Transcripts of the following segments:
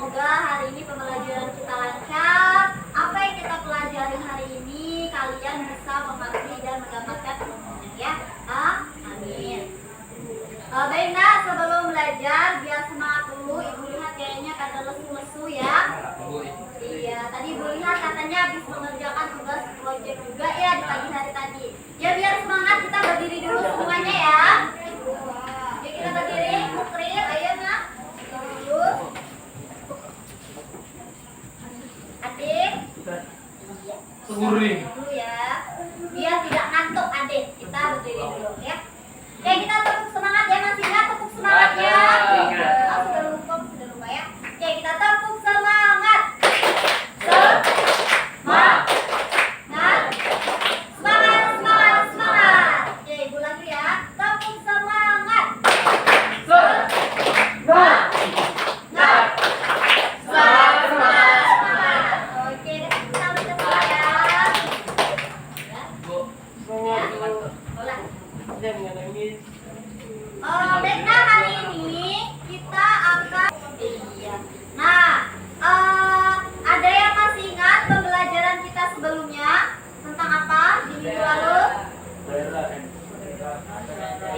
Semoga hari ini pembelajaran kita lancar. Apa yang kita pelajari hari ini kalian bisa memahami dan mendapatkan ilmunya ya. Amin. Baik nak, sebelum belajar biar semangat dulu. Ibu lihat kayaknya kada lesu-lesu ya. Iya, tadi ibu lihat katanya habis mengerjakan tugas proyek juga ya di pagi hari tadi. Ya biar semangat kita berdiri dulu semuanya ya. Ya kita berdiri, Mukril, ayo nak. Terus. Adik. Turing. Dulu ya. Biar tidak ngantuk adik. Kita berdiri dulu ya. Oke, kita tepuk semangat ya, masih ingat tepuk semangat ya. Oh, sudah lupa ya. Oke, kita tepuk semangat. Semangat. Oke, ibu lagi ya. Tepuk semangat. Oke, kita udah ya. Baiklah, hari ini kita akan ada yang masih ingat pembelajaran kita sebelumnya tentang apa di minggu lalu?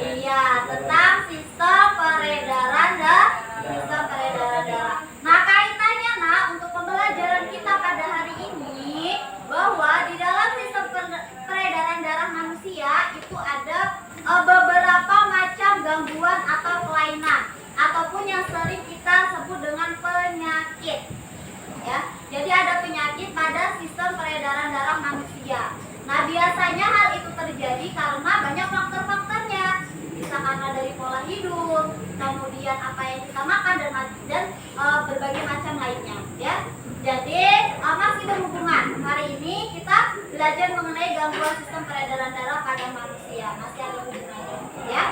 Iya, tentang sistem peredaran darah. Nah, kaitannya untuk pembelajaran kita pada hari ini bahwa di dalam sistem peredaran darah manusia itu ada beberapa macam gangguan atau kelainan ataupun yang sering kita sebut dengan penyakit. Ya, jadi ada penyakit pada sistem peredaran darah manusia. Nah, biasanya hal itu terjadi karena banyak faktor-faktornya. Bisa karena dari pola hidup, kemudian apa yang kita makan dan berbagai macam lainnya. Ya, jadi masih berhubungan. Hari ini kita belajar mengenai gangguan sistem peredaran darah pada manusia. Masih ada hubungannya, ya.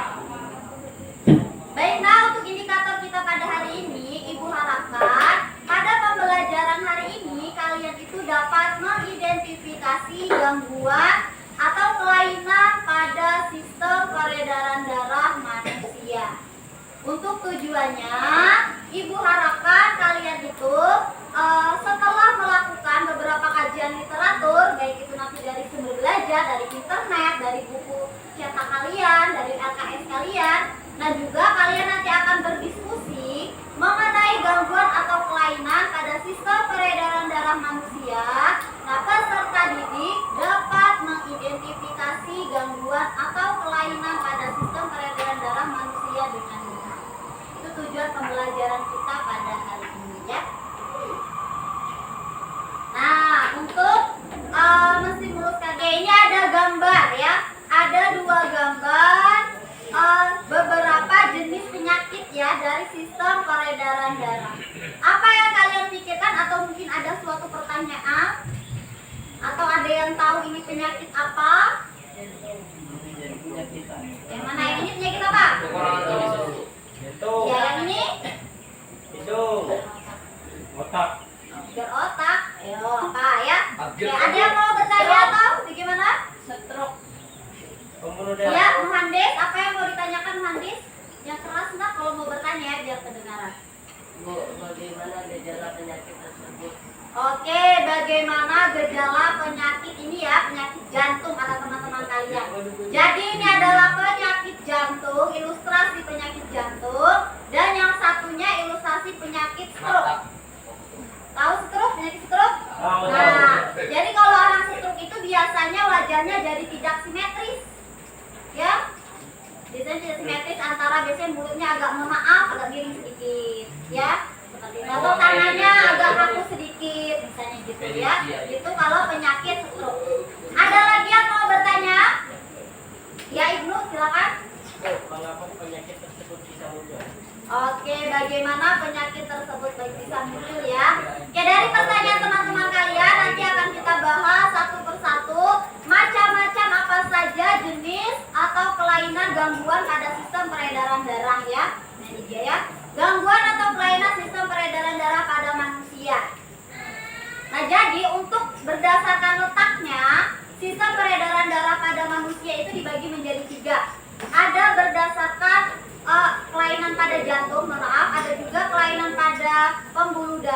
Baik, nah untuk indikator kita pada hari ini, Ibu harapkan pada pembelajaran hari ini kalian itu dapat mengidentifikasi gangguan atau kelainan pada sistem peredaran darah manusia. Untuk tujuannya, Ibu harapkan kalian itu setelah melakukan beberapa kajian literatur, baik itu nanti dari sumber belajar, dari internet, dari buku cetak kalian, dari LKS kalian, nah juga kalian nanti akan berdiskusi mengenai gangguan atau kelainan pada sistem peredaran darah manusia. Nah, peserta didik dapat mengidentifikasi gangguan atau kelainan pada sistem peredaran darah manusia dengan mudah. Itu tujuan pembelajaran kita pada hari ini ya. Nah, untuk mesti meluruskan ini ada gambar ya. Ada dua gambar beberapa jenis penyakit ya dari sistem peredaran darah. Apa yang kalian pikirkan atau mungkin ada suatu pertanyaan? Atau ada yang tahu ini penyakit apa? Yang mana yang ini penyakit apa? Ya, yang ini? Otak. Otak. Ayo, apa ya? Ya, ada yang mau bertanya atau bagaimana? Stroke. Ya, Muhandis, apa yang mau ditanyakan Muhandis? Yang keras nak kalau mau bertanya ya biar kedengaran. Bu, bagaimana gejala penyakit tersebut? Oke, bagaimana gejala penyakit ini ya, penyakit jantung kata teman-teman kalian. Jadi ini adalah penyakit jantung, ilustrasi penyakit jantung, dan yang satunya ilustrasi penyakit stroke. Tahu stroke, penyakit stroke? Nah, jadi kalau orang stroke itu biasanya wajahnya jadi tidak simetris. Ya, biasanya tidak simetris antara biasanya mulutnya agak agak miring sedikit, ya. Seperti itu. Atau tangannya agak kaku sedikit, misalnya gitu ya. Itu kalau penyakit stroke. Ada lagi yang mau bertanya? Ya Ibnu, silakan. Mengapa penyakit tersebut bisa muncul? Oke, bagaimana penyakit tersebut bisa muncul ya? Oke, dari pertanyaan teman-teman kalian nanti akan kita bahas satu persatu macam-macam apa saja jenis atau kelainan gangguan pada sistem peredaran darah ya. Nah, ini dia ya. Gangguan atau kelainan sistem peredaran darah pada manusia. Nah, jadi untuk berdasarkan letaknya, sistem peredaran darah pada manusia itu dibagi menjadi 3. Ada berdasarkan kelainan pada jantung, ada juga kelainan pada pembuluh darah.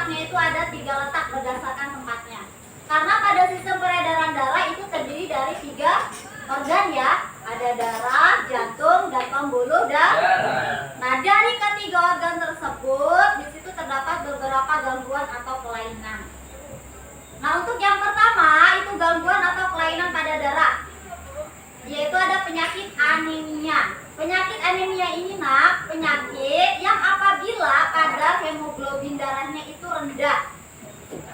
letaknya itu ada 3 letak berdasarkan tempatnya. Karena pada sistem peredaran darah itu terdiri dari 3 organ ya. Ada darah, jantung, dan pembuluh darah. Nah, dari ketiga organ tersebut di situ terdapat beberapa gangguan atau kelainan. Nah, untuk yang pertama itu gangguan atau kelainan pada darah, yaitu ada penyakit anemia. Penyakit anemia ini penyakit yang apabila kadar hemoglobin darahnya itu rendah.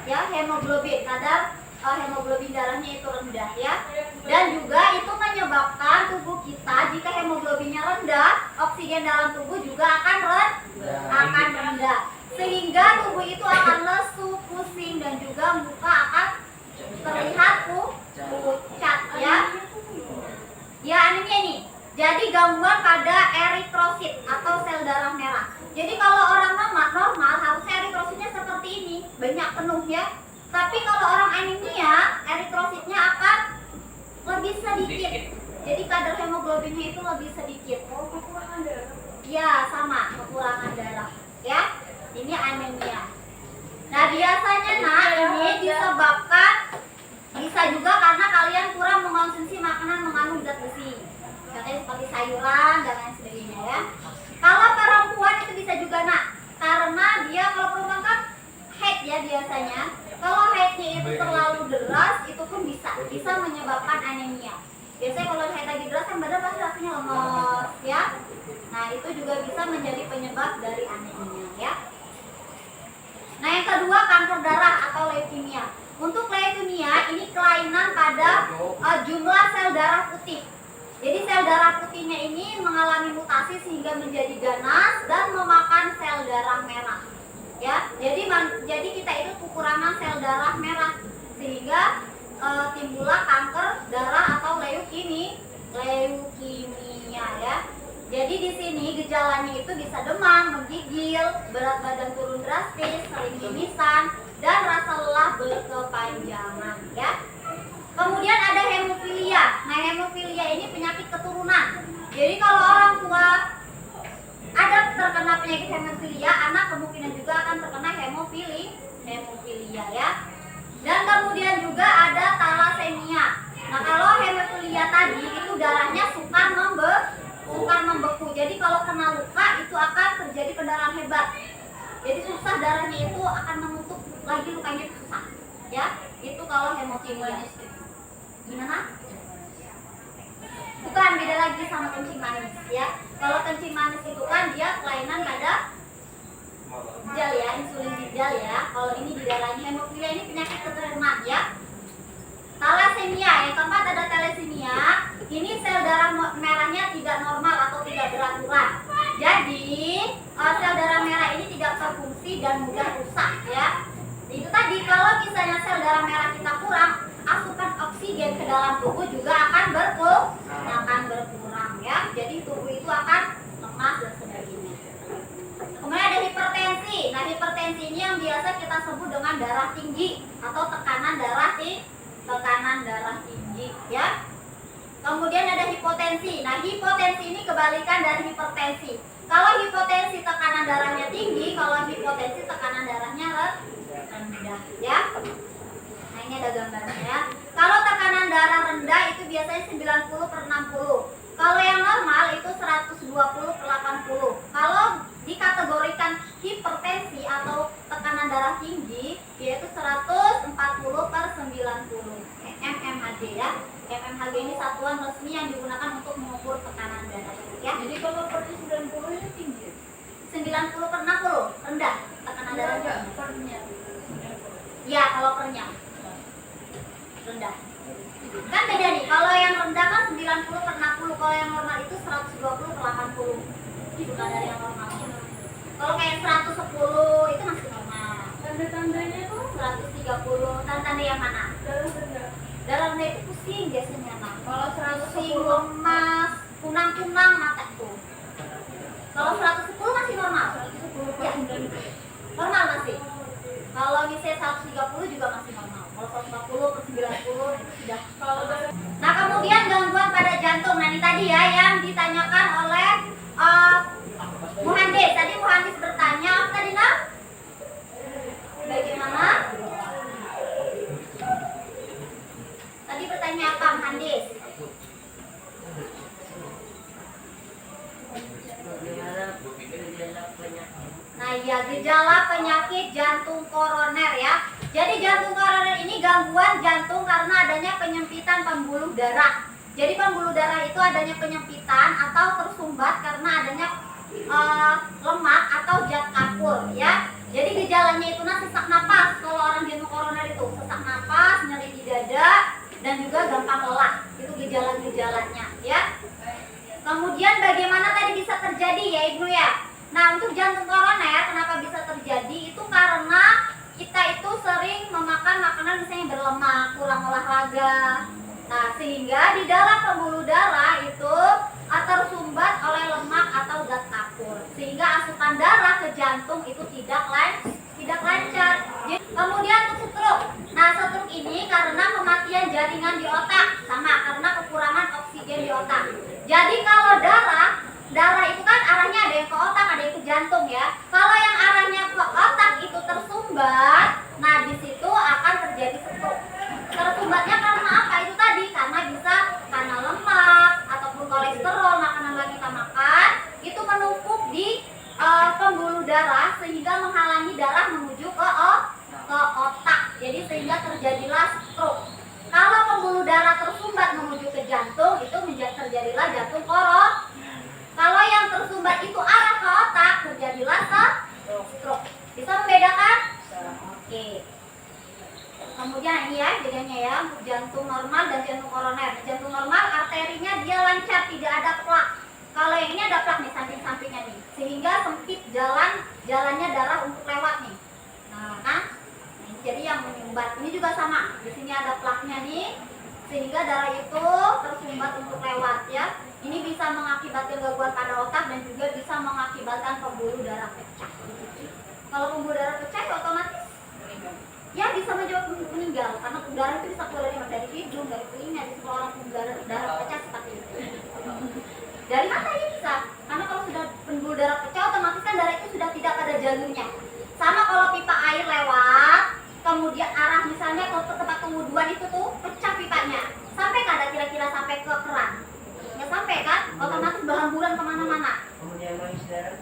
Ya, kadar hemoglobin darahnya itu rendah ya. Dan juga itu menyebabkan tubuh kita jika hemoglobinnya rendah, oksigen dalam tubuh juga akan rendah. Sehingga tubuh itu akan lesu, pusing, dan juga muka akan terlihat pucat ya. Ya, anemia ini. Jadi gangguan pada eritrosit atau sel darah merah. Jadi kalau orang normal harusnya eritrositnya seperti ini, banyak penuh ya. Tapi kalau orang anemia, eritrositnya akan lebih sedikit. Jadi kadar hemoglobinnya itu lebih sedikit. Kekurangan darah. Ya, sama, kekurangan darah ya. Ini anemia. Nah, biasanya ini disebabkan bisa juga karena kalian kurang mengonsumsi makanan mengandung zat besi. Contohnya seperti sayuran dan lain sebagainya ya. Kalau perempuan itu bisa juga karena dia kalau perempuan kan haid ya biasanya. Kalau haidnya itu terlalu deras itu pun bisa menyebabkan anemia. Biasanya kalau haid lagi deras kan badan pasti rasanya lemes ya. Nah, itu juga bisa menjadi penyebab dari anemia ya. Nah, yang kedua kanker darah atau leukemia. Untuk leukemia ini kelainan pada jumlah sel darah putih. Jadi sel darah putihnya ini mengalami mutasi sehingga menjadi ganas dan memakan sel darah merah. Ya, jadi kita itu kekurangan sel darah merah sehingga timbullah kanker darah atau leukemia ya. Jadi di sini gejalanya itu bisa demam, menggigil, berat badan turun drastis, sering mimisan, dan rasa lelah berkepanjangan ya. Kemudian ada hemofilia. Nah, hemofilia ini penyakit keturunan. Jadi kalau orang tua ada terkena penyakit hemofilia, anak kemungkinan juga akan terkena hemofilia ya. Dan kemudian juga ada talasemia. Nah, kalau hemofilia tadi itu darahnya sukar membeku. Jadi kalau kena luka itu akan terjadi pendarahan hebat. Jadi susah darahnya itu akan menutup lagi lukanya itu susah. Ya, itu kalau hemofilia. Gimana? Bukan, beda lagi sama kencing manis ya. Kalau kencing manis itu kan dia kelainan pada ginjal ya, insulin ginjal ya. Kalau ini di darahnya. Hemofilia ini penyakit keturunan ya. Talasemia, yang keempat ada talasemia. Ini sel darah merahnya tidak normal atau tidak beraturan. Jadi sel darah merah ini tidak berfungsi dan mudah rusak ya. Itu tadi kalau misalnya sel darah merah kita kurang, asupan oksigen ke dalam tubuh juga akan berkurang ya. Jadi tubuh itu akan lemas dan sebagainya. Kemudian ada hipertensi. Nah, hipertensi ini yang biasa kita sebut dengan darah tinggi atau tekanan darah tinggi ya. Kemudian ada hipotensi. Nah, hipotensi ini kebalikan dari hipertensi. Kalau hipotensi tekanan darahnya tinggi, kalau hipotensi tekanan darahnya rendah ya. Nah, ini ada gambarnya ya. Kalau tekanan darah rendah itu biasanya 90/60. Kalau yang normal itu 120/80. Kalau dikategorikan hipertensi atau tekanan darah tinggi yaitu 140/90 mmHg ya. mmHg ini satuan resmi yang digunakan untuk mengukur tekanan darah ya. Jadi kalau per 90 ini tinggi. 90/60 rendah tekanan darahnya. Pernya. Ya, kalau pernya rendah. Kan beda nih. Kalau yang rendah kan 90/60, kalau yang normal itu 120/80. Itu kadar yang normalnya. Kalau kayak 110 itu masih normal. Tanda-tandanya itu 130, tanda-tanda yang mana? darah rendah. Darah rendah itu pusing biasanya nah. Kalau Pusing, 110 lemas, kunang-kunang mata tuh. Kalau 110 masih normal. 110 Ya, 90. normal masih. Kalau misalnya 130 juga masih normal. Kalau 140/90 itu sudah. Kalau darah Nah, kemudian gangguan pada jantung. Nah, ini tadi ya yang ditanyakan oleh Muhandis. Tadi Muhandis bertanya apa tadi, Nak? ya, gejala penyakit jantung koroner ya. Jadi jantung koroner ini gangguan jantung karena adanya penyempitan pembuluh darah. Jadi pembuluh darah itu adanya penyempitan atau tersumbat karena adanya lemak atau zat kapur ya. Jadi gejalanya itu sesak napas. Kalau orang jantung koroner itu sesak napas, nyeri di dada, dan juga gampang lelah. Itu gejala-gejalanya ya. Kemudian bagaimana tadi bisa terjadi ya Ibnu ya? Nah, untuk jantung koroner kenapa bisa terjadi? Itu karena kita itu sering memakan makanan misalnya berlemak, kurang olahraga. Nah, sehingga di dalam pembuluh darah itu tersumbat oleh lemak atau zat kapur. Sehingga asupan darah ke jantung itu tidak lancar. Kemudian untuk stroke. Nah, stroke ini karena kematian jaringan di otak, sama karena kekurangan oksigen di otak. Jadi kalau darah itu kan arahnya ada yang ke otak, ada yang ke jantung ya. Kalau yang arahnya ke otak itu tersumbat, nah di situ akan terjadi stroke. Tersumbatnya karena apa? Itu tadi karena bisa karena lemak ataupun kolesterol makanan yang kita makan itu menumpuk di pembuluh darah sehingga menghalangi darah menuju ke otak. Jadi sehingga terjadilah stroke. Kalau pembuluh darah tersumbat menuju ke jantung itu terjadilah jantung koroner. Kalau yang tersumbat itu arah ke otak terjadilah stroke. Bisa membedakan? Oke. Kemudian ini ya bedanya ya untuk jantung normal dan jantung koroner. Jantung normal arterinya dia lancar, tidak ada plak. Kalau yang ini ada plak nih samping-sampingnya nih, sehingga sempit jalannya darah untuk lewat nih. Nah kan, jadi yang menyumbat ini juga sama. Di sini ada plaknya nih, sehingga darah itu tersumbat untuk lewat ya. Ini bisa mengakibatkan gangguan pada otak dan juga bisa mengakibatkan pembuluh darah pecah. Kalau pembuluh darah pecah ya otomatis ya bisa menyebabkan meninggal karena pembuluh darah itu bisa keluar dari hidung, dari telinga, di semua orang pembuluh darah pecah seperti itu. Dari mata ya bisa, karena kalau sudah pembuluh darah pecah otomatis kan darah itu sudah tidak pada jalurnya. Sama kalau pipa air lewat, kemudian arah misalnya ke tempat penguduan itu tuh pecah pipanya, sampai kada kira-kira sampai ke keran? Ya sampai kan, otomatis berhamburan kemana-mana. Kemudian nangis darah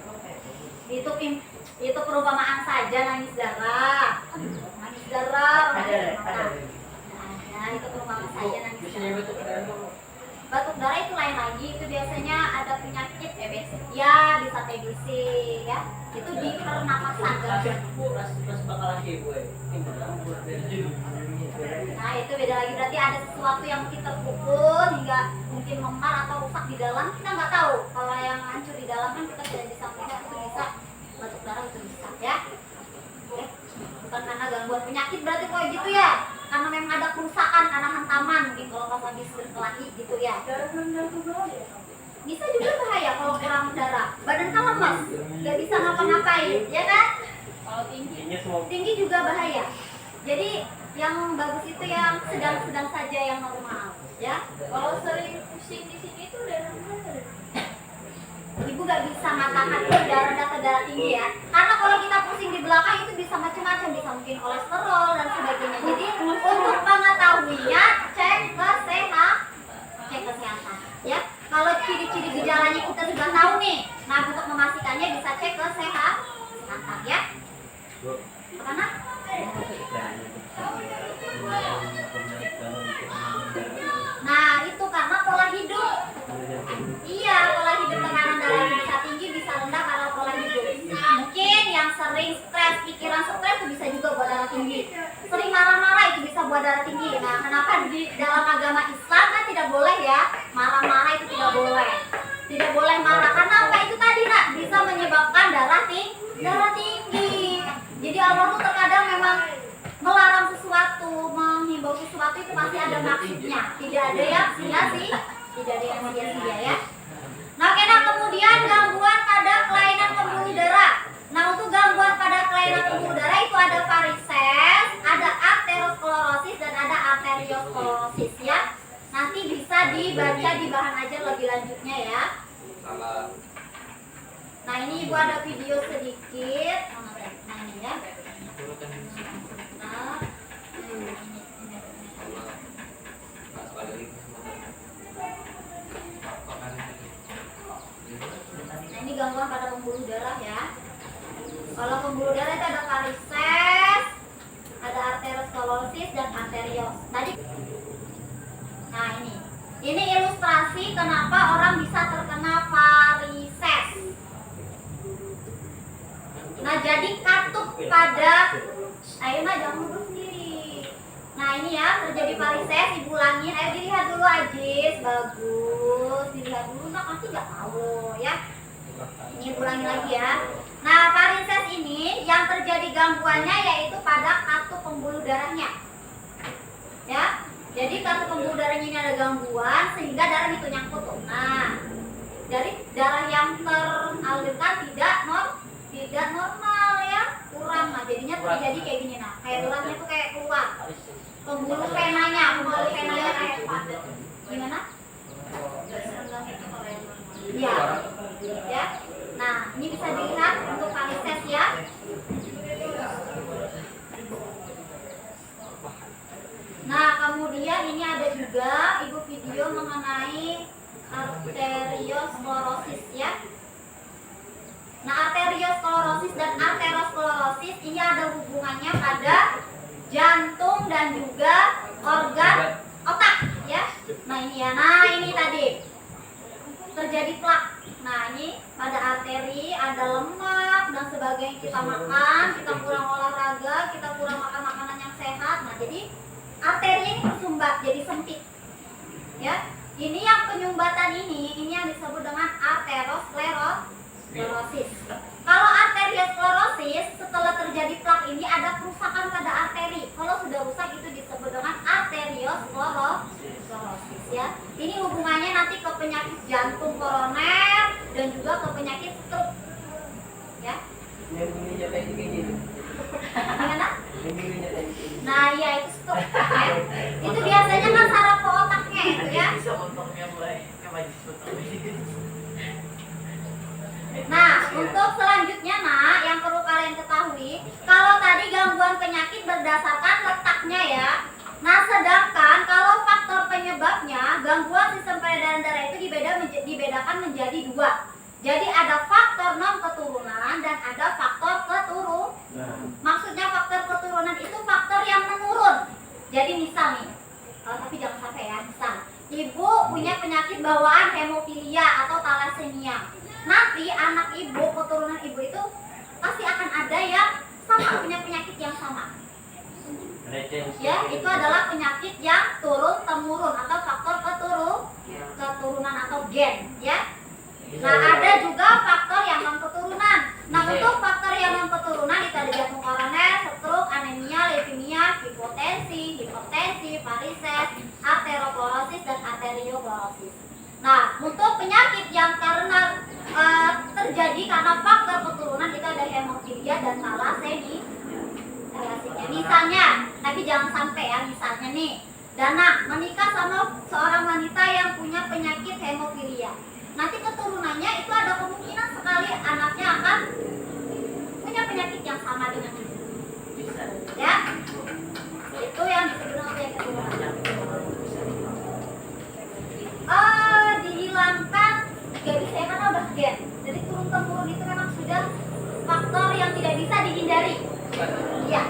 Itu perumpamaan saja nangis darah. Nangis darah. Nah, itu perumpamaan saja nangis darah. Batuk darah itu lain lagi, itu biasanya ada penyakit TBC. Ya, bisa TBC ya. Itu di pernapasan. Nah, itu beda lagi, berarti ada sesuatu yang mungkin terpukul hingga mungkin memar atau rusak di dalam, kita nggak tahu. Kalau yang hancur di dalam kan kita tidak bisa melihat, itu bisa batuk darah, itu bisa ya. Oke. Bukan karena gangguan penyakit berarti kayak gitu ya. Karena memang ada kerusakan karena hantaman mungkin kalau pas habis berkelahi gitu ya. Darah menjatuh bawah ya? Bisa juga bahaya kalau kurang darah. Badan kan lemas, nggak bisa ngapa-ngapain, ya kan? Kalau tinggi juga bahaya. Jadi yang bagus itu yang sedang-sedang saja, yang normal, ya. Kalau sering pusing di sini itu darah mana? Ibu gak bisa mengatakan itu darah ke darah tinggi ya. Karena kalau kita pusing di belakang itu bisa macam-macam, bisa mungkin kolesterol dan sebagainya. Jadi untuk mengetahuinya cek kesehatan, ya. Kalau ciri-ciri gejalanya kita sudah tahu nih, nah untuk memastikannya bisa cek kesehatan, ya. Karena nah itu karena pola hidup. Iya, pola hidup, tekanan darah bisa tinggi, bisa rendah karena pola hidup. Mungkin yang sering stres, pikiran stres itu bisa juga buat darah tinggi. Sering marah-marah itu bisa buat darah tinggi. Nah, kenapa di dalam agama Islam kan tidak boleh ya marah-marah, itu tidak boleh. Tidak boleh marah karena apa? Itu tadi nak bisa menyebabkan darah tinggi. Jadi Allah tuh terkadang memang melarang sesuatu, menghimbau sesuatu itu pasti ada maksudnya. Tidak ada yang sia-sia. Tidak ada yang sia-sia ya. Nah, kemudian gangguan pada kelainan pembuluh darah. Nah, untuk gangguan pada kelainan pembuluh darah itu ada varises, ada arteriosklerosis dan ada arteriosklerosis ya. Nanti bisa dibaca di bahan ajar lebih lanjutnya ya. Nah, ini ibu ada video sedikit. Nah, ini ya. Nah, ini gangguan pada pembuluh darah ya. Kalau pembuluh darah itu ada varises, ada arteriosklerosis dan arterios. Tadi, nah ini ilustrasi kenapa orang bisa terkena varises. Nah, jadi katup pada, ayo nah jangan duduk sendiri. Nah ini ya terjadi varises, ibu ulangin. Ayo dilihat dulu Ajis, bagus, dilihat dulu. Nah nanti nggak tahu ya. Ini ulangin lagi ya. Nah, varises ini yang terjadi gangguannya yaitu pada katup pembuluh darahnya. Ya, jadi katup pembuluh darahnya ini ada gangguan sehingga darah itu nyangkut. Nah, dari darah yang teralirkan tidak normal ya, kurang. Nah, jadinya terjadi kayak gini. Nah, kayak darahnya tuh kayak keluar. Pembuluh venanya kayak padat. Gimana? Iya. Ya. Nah, ini bisa dilihat untuk varises ya. Nah, kemudian ini ada juga ibu video mengenai arteriosklerosis ya. Nah, arteriosklerosis dan arteriosklerosis ini ada hubungannya pada jantung dan juga organ otak ya. Nah, ini ya. Nah, ini tadi terjadi plak. Nah, ini pada arteri ada lemak dan sebagainya kita makan, kita kurang olahraga, kita kurang makan makanan yang sehat. Nah, jadi arteri ini tersumbat jadi sempit. Ya. Ini yang penyumbatan ini yang disebut dengan arteriosklerosis. Kalau arteriosklerosis setelah terjadi plak ini ada kerusakan pada arteri. Kalau sudah rusak itu disebut dengan arteriosklerosis ya. Ini hubungannya nanti ke penyakit jantung koroner dan juga ke penyakit stroke. Ya. Gimana? Nah, iya itu stroke. Ya. Itu biasanya kan saraf ke otaknya itu ya. Nah, untuk selanjutnya nak, yang perlu kalian ketahui, kalau tadi gangguan penyakit berdasarkan letaknya ya. Nah, sedangkan kalau faktor penyebabnya, gangguan sistem peredaran darah itu dibedakan menjadi dua. Jadi ada faktor non keturunan dan ada faktor keturunan. Maksudnya faktor keturunan itu faktor yang menurun. Jadi misal nih, tapi jangan sampai ya, misal ibu punya penyakit bawaan hemofilia atau thalassemia. Nanti anak ibu, keturunan ibu itu pasti akan ada yang sama punya penyakit yang sama. Ya, itu adalah penyakit yang turun temurun atau faktor keturunan atau gen, ya. Nah, ada juga faktor yang non keturunan. Nah, untuk faktor yang non keturunan itu ada jantung koroner, stroke, anemia, leukemia, hipertensi, varises, arteriosklerosis dan arteriosklerosis. Nah, untuk penyakit yang karena terjadi karena faktor keturunan itu ada hemofilia dan thalassemia. Misalnya, tapi jangan sampai ya, misalnya nih, Dana menikah sama seorang wanita yang punya penyakit hemofilia. Nanti keturunannya itu ada kemungkinan sekali anaknya akan punya penyakit yang sama dengan ini. Ya, itu yang disebut penyakit keturunan. Dihilangkan gak bisa ya karena udah gen. Jadi turun temurun itu memang sudah faktor yang tidak bisa dihindari. Ya.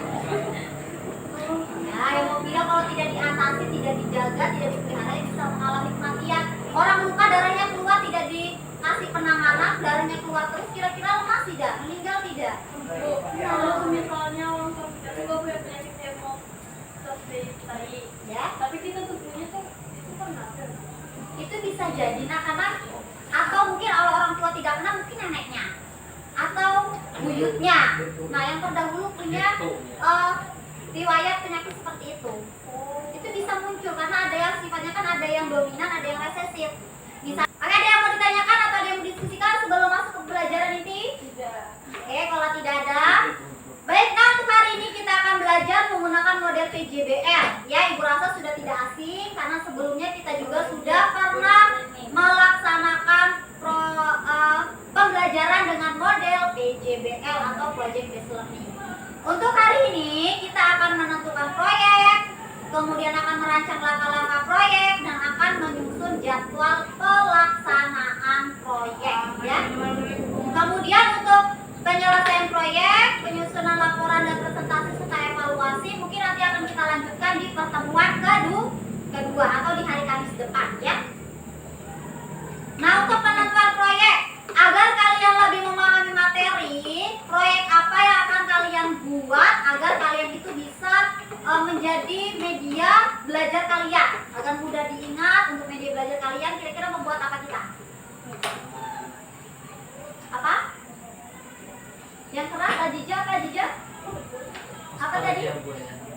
Ya, hemofilia kalau tidak diatasi, tidak dijaga, tidak dipelihara bisa mengalami kematian. Orang luka darahnya keluar tidak dikasih penanganan, darahnya keluar terus kira-kira lemas tidak, meninggal tidak. Kalau misalnya orang tua juga punya penyakit hemo seperti tadi, Ya, tapi kita tubuhnya tuh itu kan nggak ada. itu bisa jadi nah karena atau mungkin kalau orang tua tidak kena mungkin neneknya atau buyutnya. Nah, yang terdahulu punya riwayat penyakit seperti itu. Itu bisa muncul karena ada yang sifatnya kan ada yang dominan, ada yang resesif. Misal, oke, ada yang mau ditanyakan atau ada yang mau diskusikan sebelum masuk ke pelajaran ini? Tidak. Oke, kalau tidak ada, baik. Nah, untuk hari ini kita akan belajar menggunakan model PJBL. Ya, Ibu rasa sudah tidak asing karena sebelumnya kita juga sudah pernah melaksanakan pembelajaran dengan model PJBL atau Project Based Learning. Untuk hari ini kita akan menentukan proyek, kemudian akan merancang langkah-langkah proyek dan akan menyusun jadwal pelaksanaan proyek ya. Kemudian untuk penyelesaian proyek presentasi serta evaluasi mungkin nanti akan kita lanjutkan di pertemuan kedua atau di hari Kamis depan ya. Nah, untuk penentuan proyek, agar kalian lebih memahami materi, proyek apa yang akan kalian buat agar kalian itu bisa menjadi media belajar kalian, agar mudah diingat untuk media belajar kalian. Kira-kira membuat apa kita? Apa? Yang keras, Ajija? Apa tadi?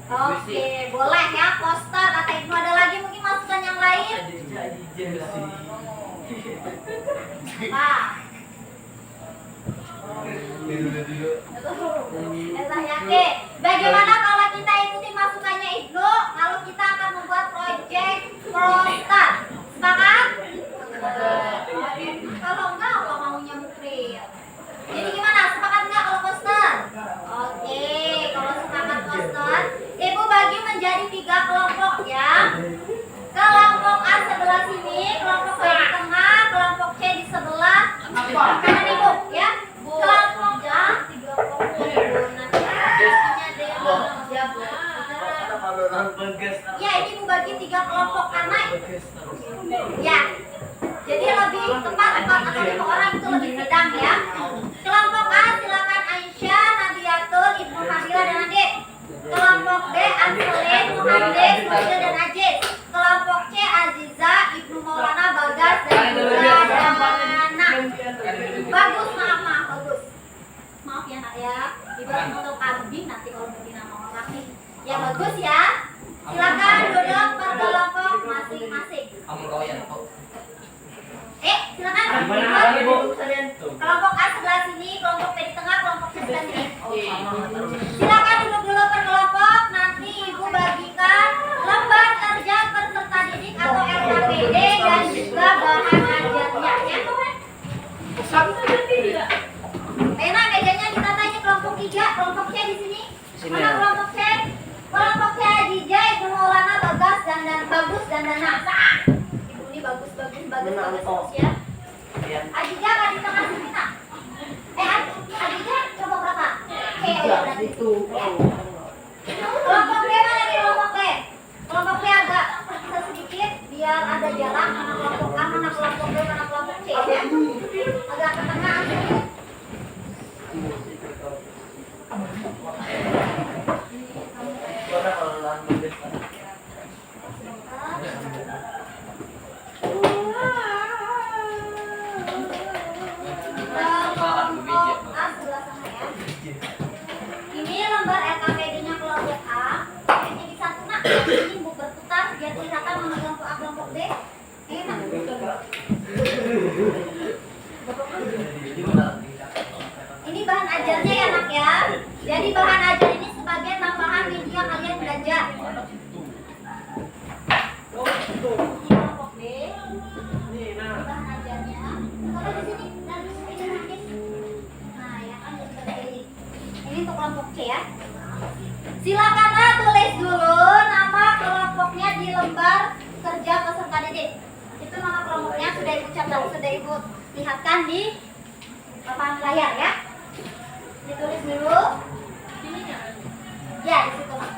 Oke, boleh ya, poster atau Ibnu. Ada lagi mungkin masukan yang lain? Apa? Oke, bagaimana kalau kita ikuti masukannya Ibnu? Kalau kita akan membuat proyek poster, sepakat? Kalau enggak, apa maunya Mukri? Jadi gimana? Sepakat enggak kalau poster? Oke, kalau sepakat poster, Ibu bagi menjadi 3 kelompok ya. Kelompok A sebelah sini, kelompok B di tengah, kelompok C di sebelah kanan Ibu ya. Kelompok A 3 kelompok. Ya, ini Ibu bagi 3 kelompok karena ya. Jadi lebih tepat 4 atau 5 orang itu lebih sedang ya. Kelompok A silakan Aisyah, Nadiatul, Ibnu Fadila dan Adit. Kelompok B Anselin, Muhandis, Nuril dan Ajis. Kelompok C Aziza, Ibnu Maulana, Bagas dan juga Dana. Bagus, bagus. Maaf ya nak ya, ibarat foto kambing nanti kalau ganti nama orang nih. Ya bagus ya. Silakan duduk per kelompok masing-masing. Silakan. Kelompok A sebelah sini, kelompok B di tengah, kelompok C sebelah sini. Silakan duduk dulu per kelompok. Nanti Ibu bagikan lembar kerja peserta didik atau LKPD dan juga bahan ajarnya ya. Pena mejanya kita tanya kelompok 3, kelompok C di sini. Mana kelompok C? Kelompok C Ajija, Ibnu Maulana, Bagas dan Bagus dan Dana. Ibu ini bagus terus ya. Ajija kan di tengah sini nak. Ajija coba berapa? Berarti itu. Kelompok B mana nih kelompok B? Kelompok B agak bisa sedikit biar ada jarak mana kelompok A, mana kelompok B, mana kelompok C ya. Agak ke tengah sedikit. Ini lembar LKPD-nya kelompok A. Ini bisa tuh nak, ini Bu berputar biar kelihatan mana kelompok A, kelompok B. Enak. Ini bahan ajarnya ya nak ya. Jadi bahan ajar ini sebagai tambahan media kalian belajar. Kelompok B. Ini bahan ajarnya. Kalau di sini dan di sini nanti. Nah ya kan seperti ini. Ini untuk kelompok C ya. Silakanlah tulis dulu nama kelompoknya di lembar kerja peserta didik. Itu nama kelompoknya sudah Ibu catat, sudah Ibu lihatkan di papan layar ya. Ditulis dulu. Ya di situ Mak.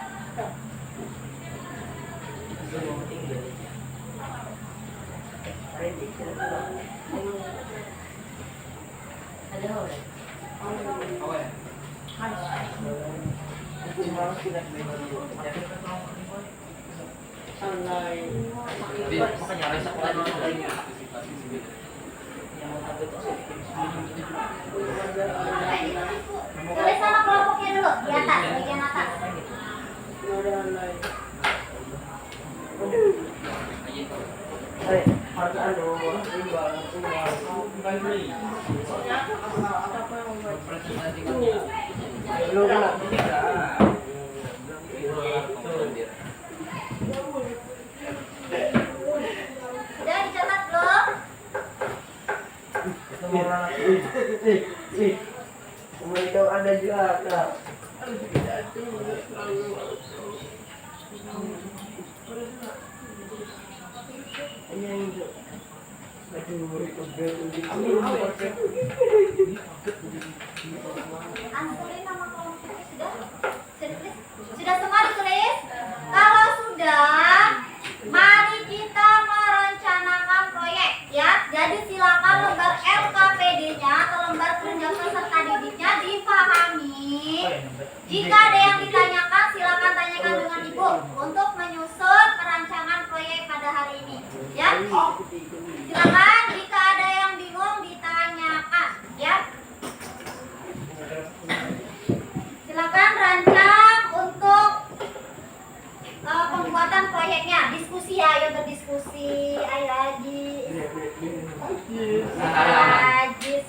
Tulis nama kelompoknya dulu di atas, bagian atas. Sudah dicatat belum? Mereka ada juga Kak. Ansulin nama kelompoknya sudah? Jika ada yang ditanyakan, silakan tanyakan dengan Ibu untuk menyusun perancangan proyek pada hari ini. Ya, silakan. Jika ada yang bingung, ditanyakan. Ya, silakan rancang untuk pembuatan proyeknya. Diskusi ya, ayo berdiskusi. Ayo lagi. Ajis.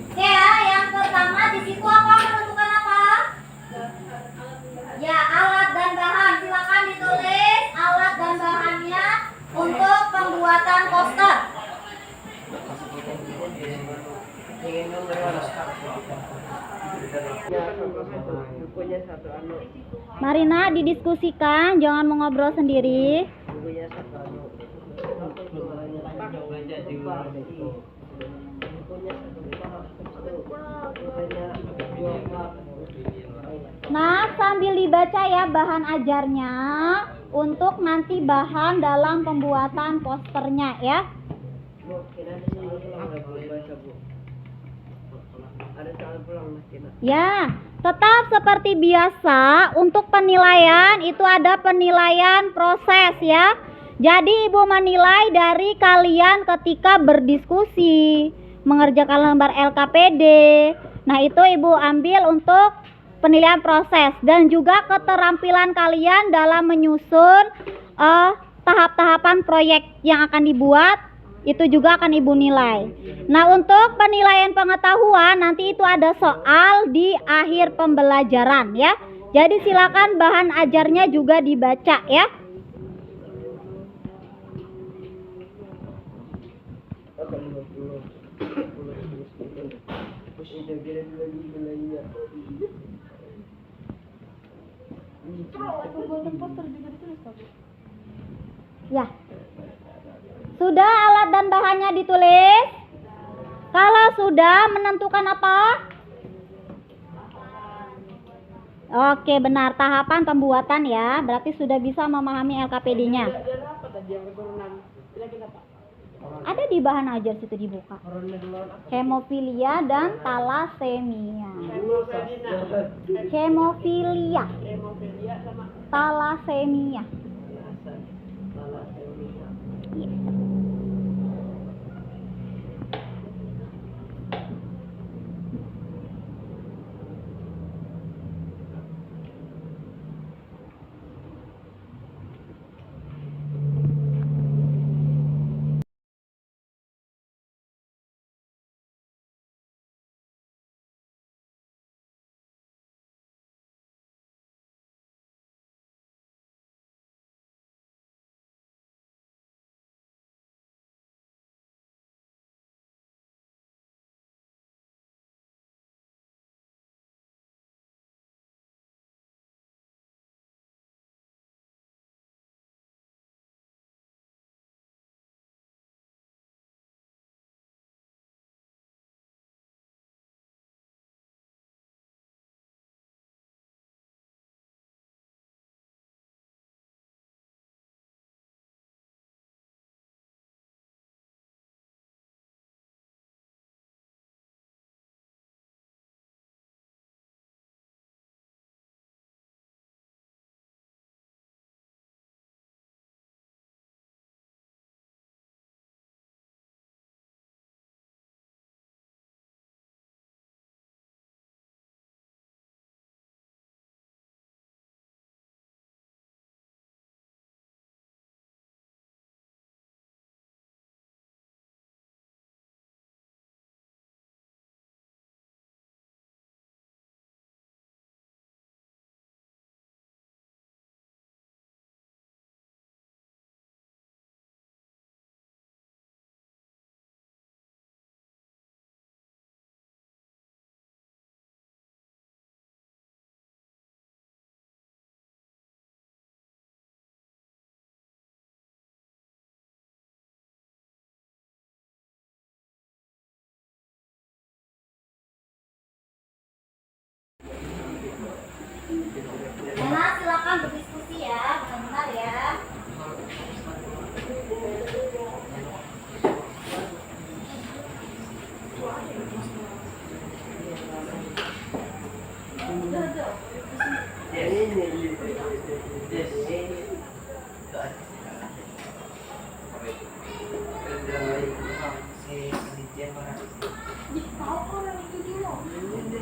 Oke ya, yang pertama di situ apa menentukan apa? Ya, alat dan bahan. Silakan ditulis alat dan bahannya untuk pembuatan poster. Bukunya satu anu, Marina, didiskusikan, jangan mengobrol sendiri. bukunya satu anu. Baca di luar itu. Bukunya satu bukunya dua pak. Nah, sambil dibaca ya bahan ajarnya untuk nanti bahan dalam pembuatan posternya ya. Bu, kira ada soal pulang nggak Bu? Baca Bu. Ada soal pulang Mas Kina. Ya, tetap seperti biasa untuk penilaian itu ada penilaian proses ya. Jadi Ibu menilai dari kalian ketika berdiskusi, mengerjakan lembar LKPD. Nah, itu Ibu ambil untuk penilaian proses dan juga keterampilan kalian dalam menyusun tahap-tahapan proyek yang akan dibuat. Itu juga akan Ibu nilai. Nah, untuk penilaian pengetahuan nanti itu ada soal di akhir pembelajaran ya. Jadi silakan bahan ajarnya juga dibaca ya. Apa 50? 10 terus itu kira lagi belanja. Pembuatan poster juga ditulis Kak, Bu. Ya. Sudah alat dan bahannya ditulis? Kalau sudah, menentukan apa? Oke, benar. Tahapan pembuatan ya. Berarti sudah bisa memahami LKPD-nya. Ada di bahan ajar situ dibuka. Hemofilia dan talasemia. Hemofilia. Talasemia. Iya.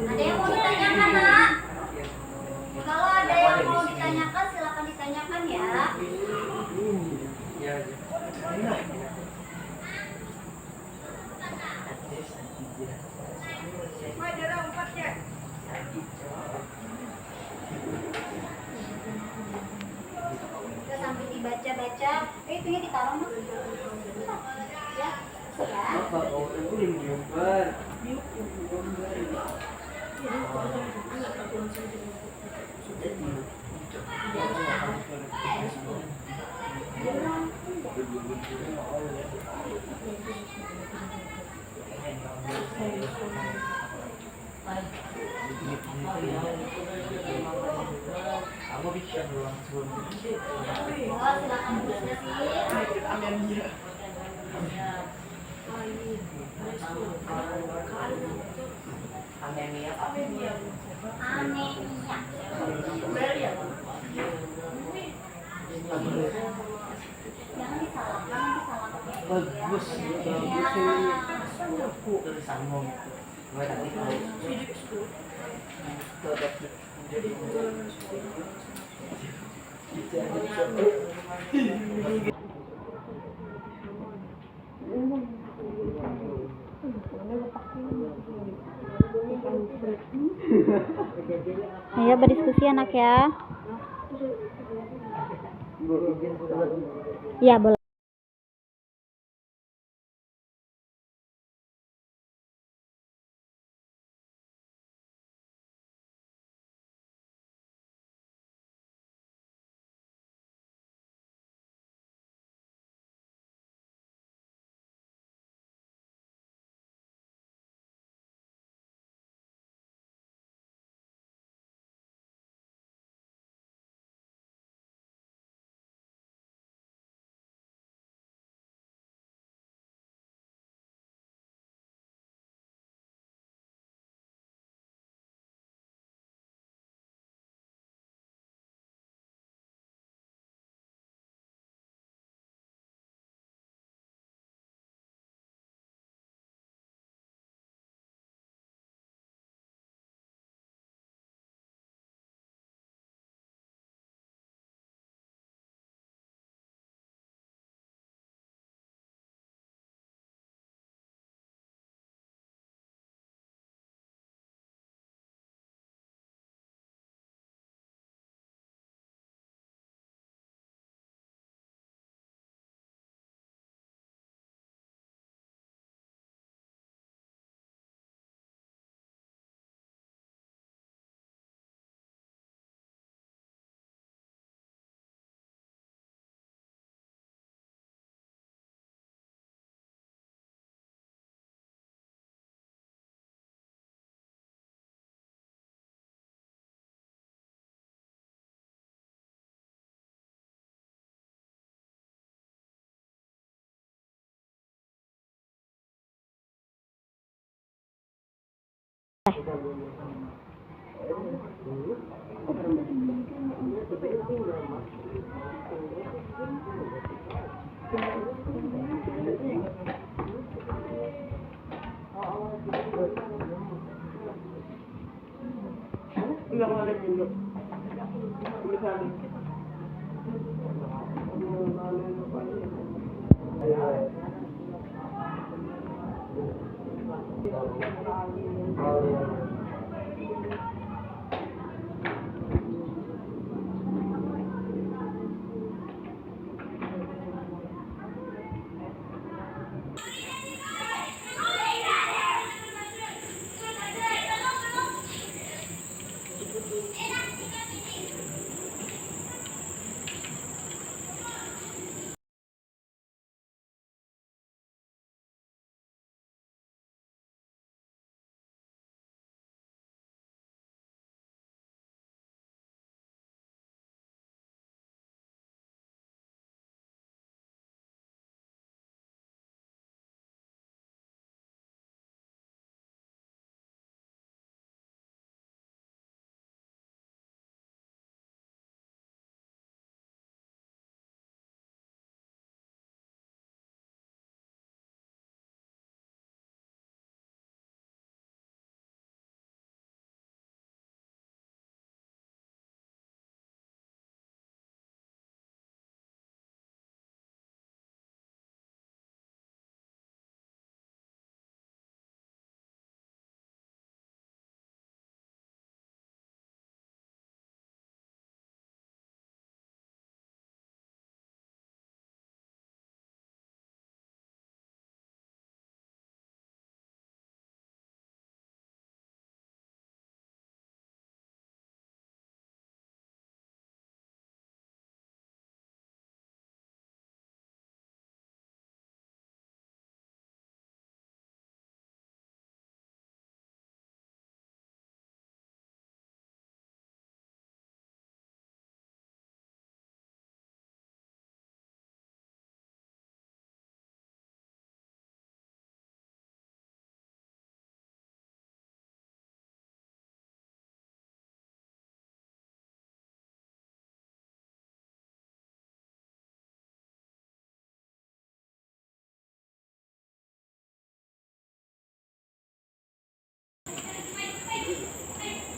Ada yang mau ditanyakan, Nak? Kalau ada yang mau ditanyakan, silakan ditanyakan ya. Kita sampai dibaca-baca. Itunya ditaruh, Mas. Ya, ya. Oh, silakan berdiskusi. Anemia. Jangan disalahkan. Bagus. Ya. Tulisanmu. Gue tadi tahu. Ayo berdiskusi anak ya. Ya, boleh. Enggak boleh dulu.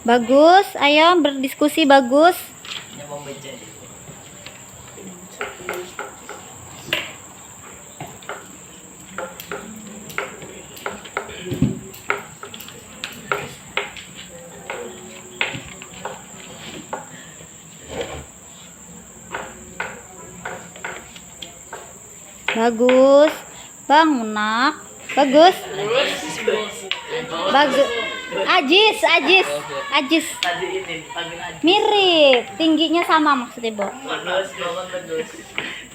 Bagus, ayo berdiskusi bagus. Bagus. Bangun, Nak. Bagus. Bagus. Ajis. Tadi ini panggil aja. Mirip, tingginya sama maksudnya, Bo. Bagus, bagus.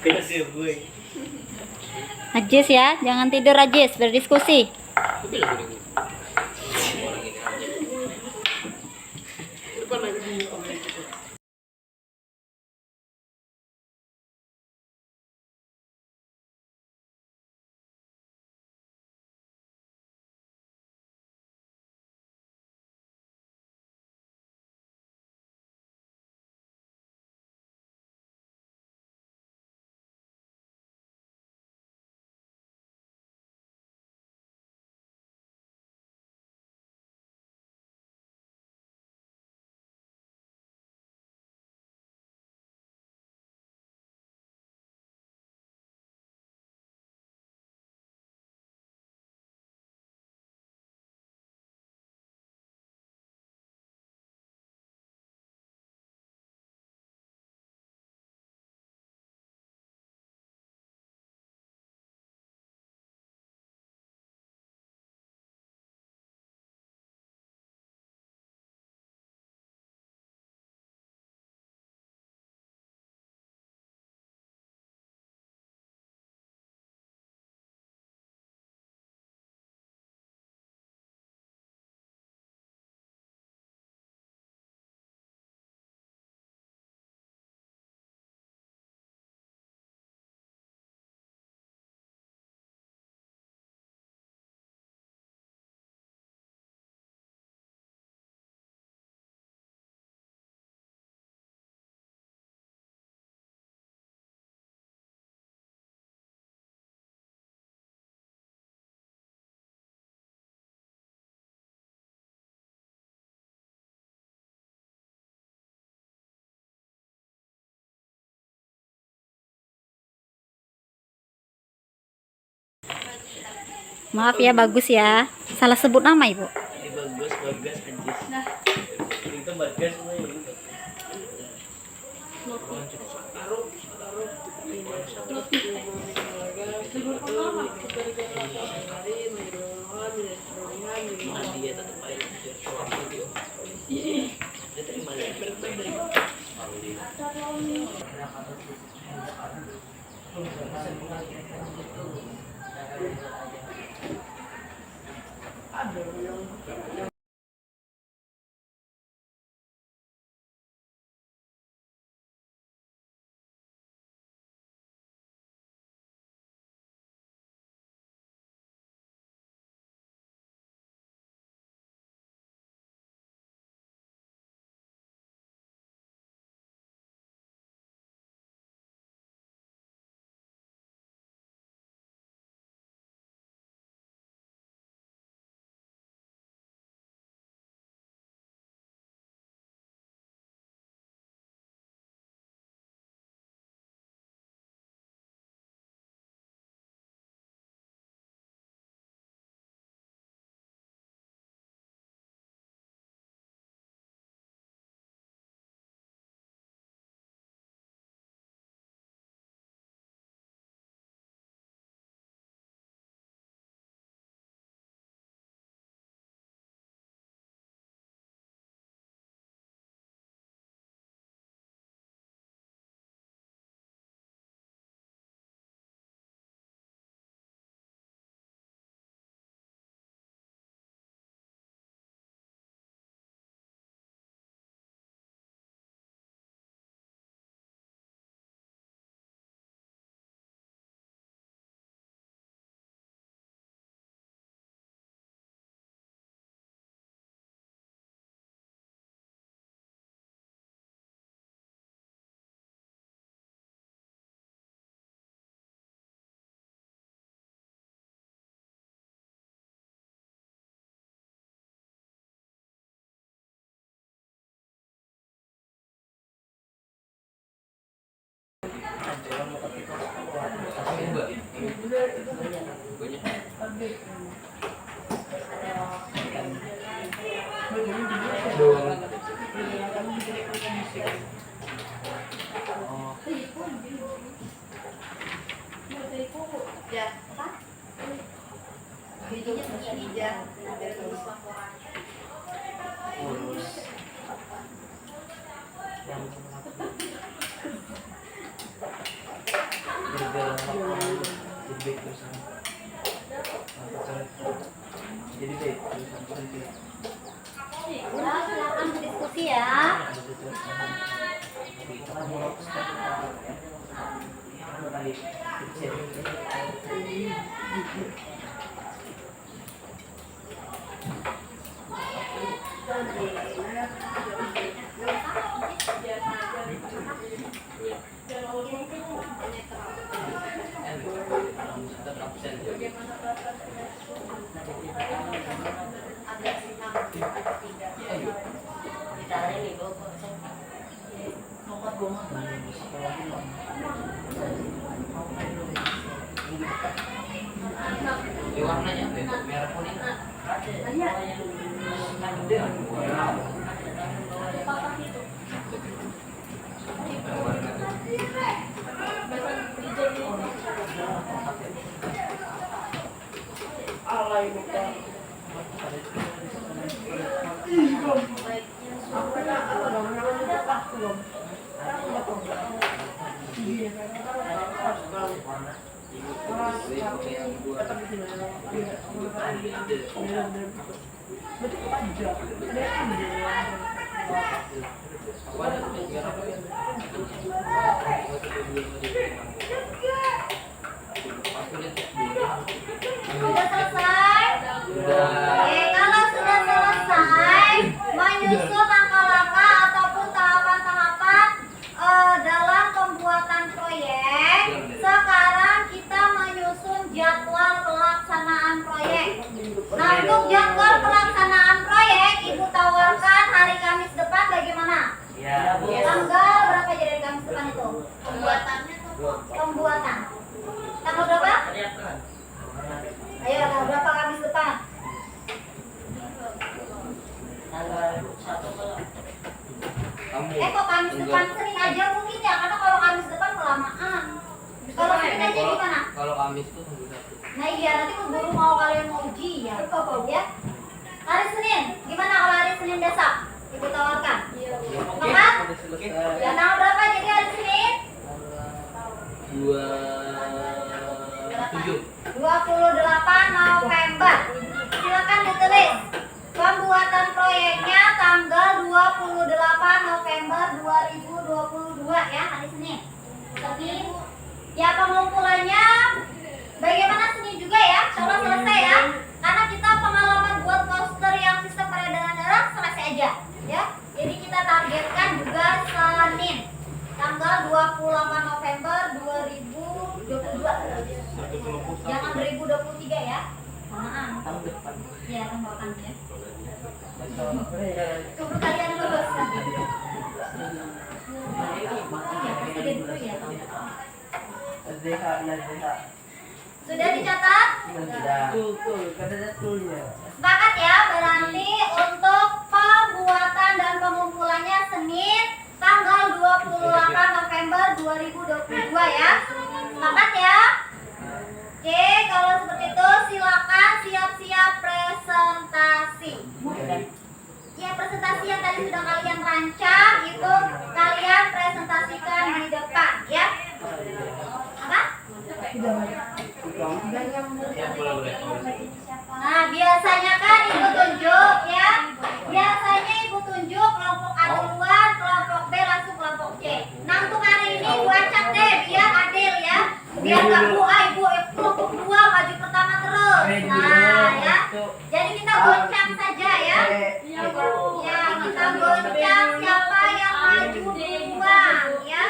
Kasih gue. Ajis ya, jangan tidur Ajis, berdiskusi. Maaf ya, bagus ya. Salah sebut nama, Ibu. Ini bagus Ajis. Itu bagus dia tetap aja. Dia terima Ya, apa? Bijinya begini aja. Biar bagus laporannya. Urus. Yang jadi terusan. Jadi baik terusan. Nah, silakan berdiskusi ya. Warnanya merah kuning. Sudah selesai? Oke, kalau sudah selesai menyusun langkah-langkah ataupun tahapan-tahapan dalam pembuatan proyek, sekarang kita menyusun jadwal pelaksanaan proyek. Nah, untuk jadwal pelaksanaan proyek, Ibu tawarkan hari Kamis depan bagaimana? Ya. Tanggal berapa jadi Kamis depan itu? Pembuatannya tuh. Pembuatan. Tanggal berapa? Ayo, tanggal berapa Kamis depan? Kok Kamis depan Senin aja mungkin ya, karena kalau Kamis depan kelamaan. Kalau Senin aja gimana? Kalau Kamis tuh minggu satu. Nah iya, nanti keburu mau kalian mau uji ya. Ya. Hari Senin, gimana kalau hari Senin besok? Ibu tawarkan. Maka? Ya, tanggal berapa jadi hari Senin? 28 November. Silakan ditulis. Pembuatan proyeknya tanggal 28 November 2022 ya, hari Senin. Senin. Ya, pengumpulannya bagaimana Senin juga ya? Coba selesai ya. Karena kita pengalaman buat poster yang sistem peredaran darah selesai aja ya. Jadi kita targetkan juga Senin tanggal 28 November 2022. Jangan 2023 ya. Samaan. Tahun depan. Ya, tambahkan ya. Keburu kalian lulus. Ya, presiden dulu ya. Sudah dicatat? Sepakat ya, berarti untuk pembuatan dan pengumpulannya Senin tanggal 28 November 2022 ya. Sepakat ya? Oke, kalau seperti itu silakan siap-siap presentasi. Ya, presentasi yang tadi sudah kalian rancang itu kalian presentasikan di depan ya. Apa? Nah, biasanya kan Ibu tunjuk ya. Biasanya Ibu tunjuk kelompok A duluan, kelompok B langsung kelompok C. Nah, untuk hari ini buat deh biar adil ya. Biar nggak Ibu kelompok 2 maju pertama terus. Nah, ya. Jadi kita goncang saja ya. Ya, kita goncang siapa yang maju duluan ya.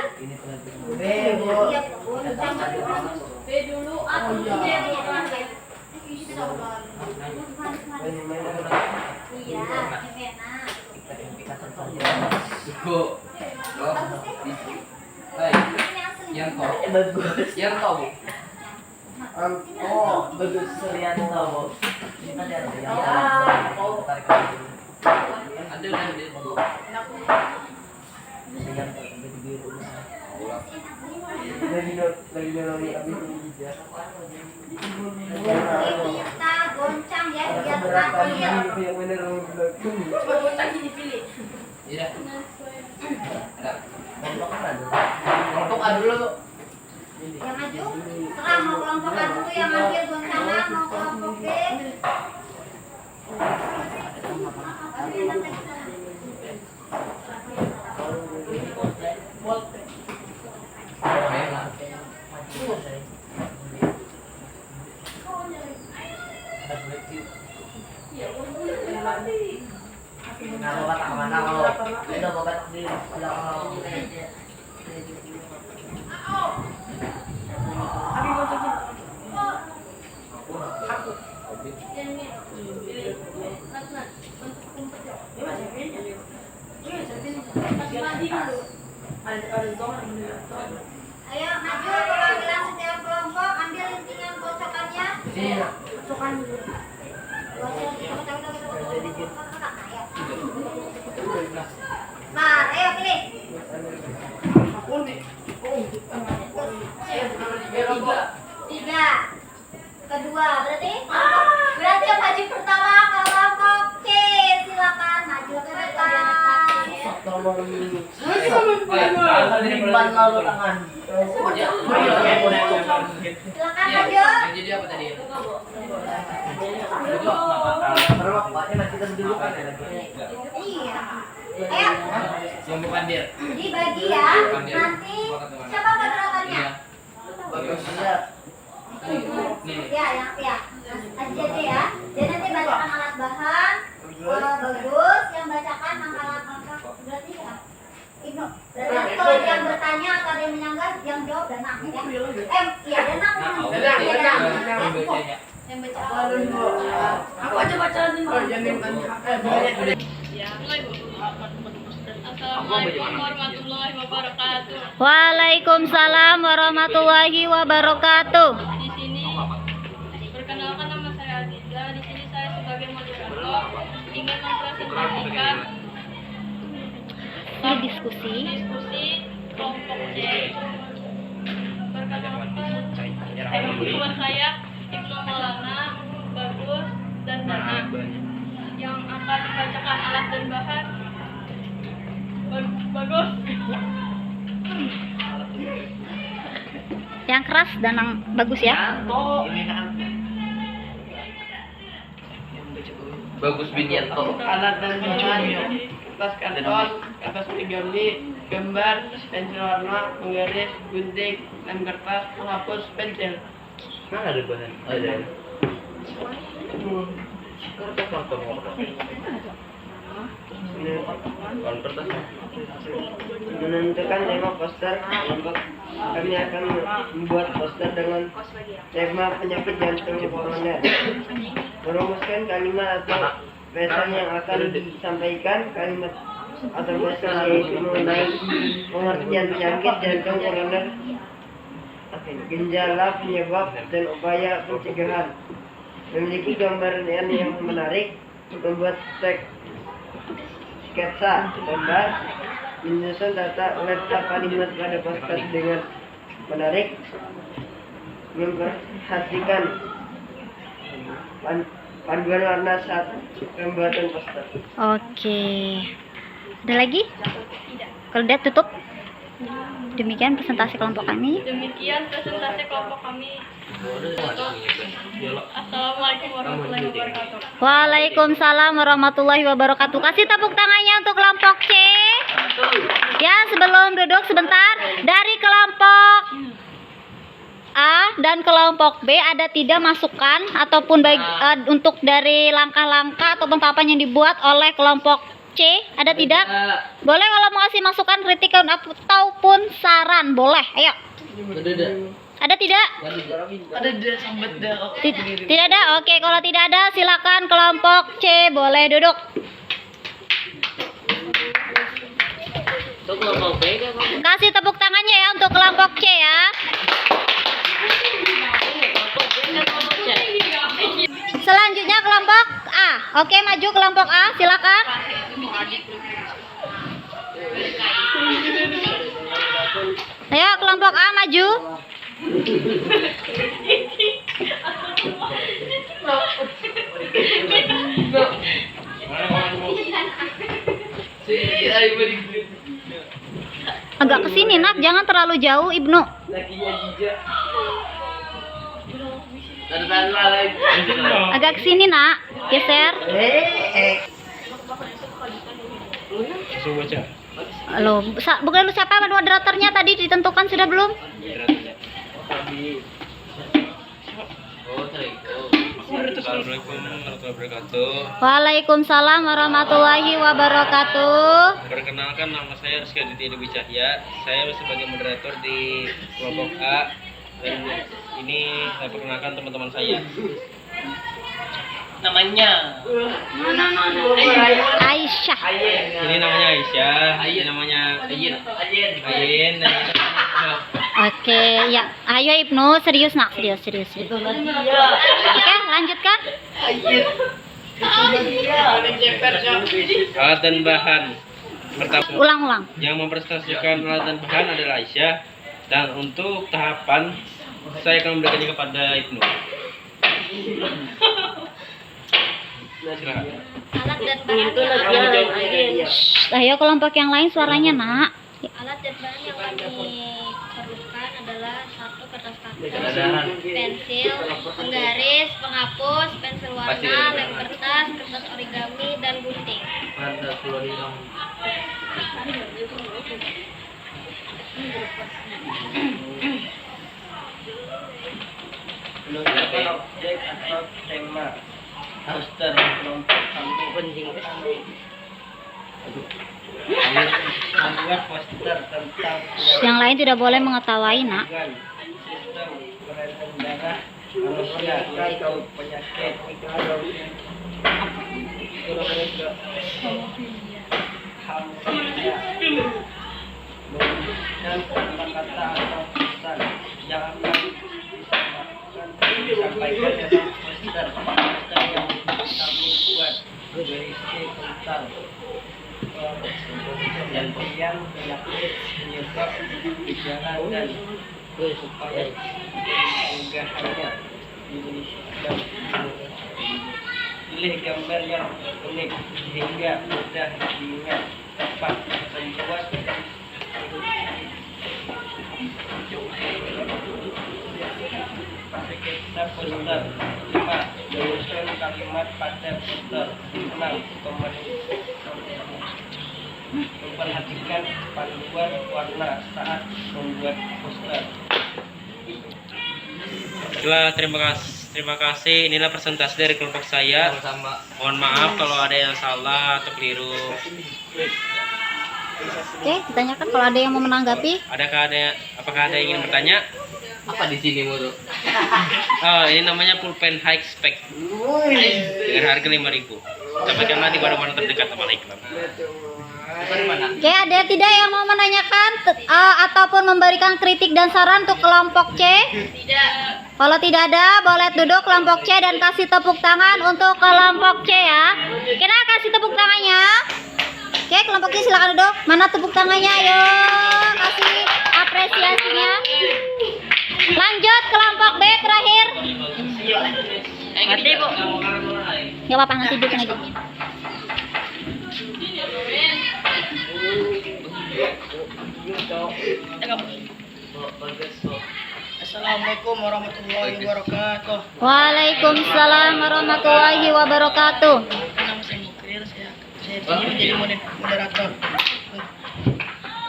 Iya, goncang B dulu atau C dulu. Iya, enak. Yang bagus. Yang tahu. Oh, bagus sekalian tahu. Ini ada yang tarik. Ada. Kita goncang ya biar adil. Coba botak ini pilih. Iya. Kelompok A dulu. Yang maju, serah mau kelompok A dulu yang ambil goncangan, mau kelompok B. Nah, mau kata kemana kalau udah mau kata di belakang. Abi botak ini. Ini pilih. Nat. Untuk kumpet ya. Ini masih pilih. Ini masih pilih. Kasih mandi dulu. Ada zona ini. Ayo maju perwakilan setiap kelompok, ambil lintingan kocokannya. Sini. Cokan dulu. Nah, ayo pilih. Tiga. Kedua, berarti yang maju pertama kelompok C. Silakan maju ke depan. Depan lalu tangan. Silakan maju. Jadi apa tadi? Berapa masih dulu kan lagi. Iya. Ayo, Yang bukan dir. dibagi ya. Nanti siapa moderatornya? Bagus. Nih. Ya, ya. AJJ ya. Dia nanti bacakan alat bahan. Bagus. Yang bacakan alat langkah. Berarti ya. Ibnu. Berarti nanti kalau dia yang bertanya atau ada yang menyanggah, yang jawab Danang ya. Iya Danang. Iya Danang. Yang baca. Aku aja bacain. Ya, Assalamualaikum warahmatullahi wabarakatuh. Waalaikumsalam warahmatullahi wabarakatuh. Di sini perkenalkan nama saya Aziza. Di sini saya sebagai moderator ingin mempresentasikan Diskusi kelompok C. Perkenalkan teman-teman saya Ibnu Maulana, Bagus, dan Dana yang akan membacakan alat dan bahan. Bagus. Yang keras Danang bagus ya. Bagus Binyanto. Alat dan bahan kertas karton, kertas poligami, gambar, pensil warna, penggaris, gunting, lem kertas, penghapus, pensil. Mana ada bahan? Ada. Kertas karton. Kertas. Menentukan tema poster, kelompok kami akan membuat poster dengan tema penyakit jantung koroner. Merumuskan kalimat atau pesan yang akan disampaikan. Kalimat atau pesan yaitu mengenai pengertian penyakit jantung koroner, gejala, penyebab, dan upaya pencegahan. Memiliki gambaran yang menarik, membuat teks sketsa gambar, menyusun tata letak kalimat pada poster dengan menarik, memperhatikan panduan warna saat pembuatan poster. Oke. Ada lagi? Kalau udah tutup. Demikian presentasi kelompok kami. Demikian presentasi kelompok kami. Assalamualaikum warahmatullahi wabarakatuh. Waalaikumsalam warahmatullahi wabarakatuh. Kasih tepuk tangannya untuk kelompok C. Ya, sebelum duduk sebentar. Dari kelompok A dan kelompok B ada tidak masukan ataupun untuk dari langkah-langkah ataupun tahapan yang dibuat oleh kelompok C? Ada tidak? Boleh kalau mau kasih masukan, kritikan ataupun saran, boleh. Ayo. Ada tidak? Tidak ada. Oke, kalau tidak ada silakan kelompok C boleh duduk. Kasih tepuk tangannya ya untuk kelompok C ya. Selanjutnya kelompok A. Oke, maju kelompok A, silakan. Ayo kelompok A maju. Agak ke sini nak, jangan terlalu jauh Ibnu. Agak ke sini nak, geser. Langsung baca. Loh, bukan lu siapa moderatornya tadi ditentukan sudah belum? Assalamualaikum warahmatullahi wabarakatuh. Waalaikumsalam warahmatullahi wabarakatuh. Perkenalkan, nama saya Rizky Aditya Dewi Cahya. Saya sebagai moderator di kelompok A, dan ini saya perkenalkan teman-teman saya. Namanya Aisyah. ini namanya Aisyah, ini namanya Ayin, dan ini Oke, ya. Ayo Ibnu, serius nak, serius. Oke, lanjutkan. alat dan bahan. Pertama, Ulang. yang mempresentasikan alat dan bahan adalah Aisyah, dan untuk tahapan saya akan memberikannya kepada Ibnu. Silakan. Alat dan bahan. Ayo kelompok yang lain suaranya nak. Alat dan bahan yang kami perlukan adalah satu kertas karton, pensil, penggaris, penghapus, pensil warna, lem kertas, kertas origami, dan gunting. Objek atau tema poster kelompok kami membuat poster tentang Yang lain tidak boleh mengetawain nak. sistem peredaran darah manusia atau penyakit dan kata-kata atau pesan yang akan disampaikan dalam poster yang kami buat berisi tentang penelitian penyakit penyebab gejala dan supaya penggahannya pilih gambar yang unik sehingga mudah diingat tepat membuat kita poster 5 menyusun kalimat pada poster 6 memperhatikan panduan warna saat membuat poster. Terima kasih. Inilah presentasi dari kelompok saya. Mohon maaf kalau ada yang salah atau keliru. Oke, ditanyakan kalau ada yang mau menanggapi. Apakah ada yang ingin bertanya? Apa di sini mulu? Oh, ini namanya pulpen high spec dengan harga 5.000. Sampaikanlah di mana-mana terdekat sama iklan. Oke, ada tidak yang mau menanyakan ataupun memberikan kritik dan saran untuk kelompok C? Tidak. Kalau tidak ada, boleh duduk kelompok C dan kasih tepuk tangan untuk kelompok C ya. Kita kasih tepuk tangannya. Oke, kelompok C silakan duduk. Mana tepuk tangannya? Ayo, kasih apresiasinya. Lanjut kelompok B terakhir. Nanti Bu. Gak apa-apa, nanti bikin aja. Assalamualaikum warahmatullahi wabarakatuh. Waalaikumsalam warahmatullahi wabarakatuh. Nama saya Mukril, saya di sini menjadi moderator.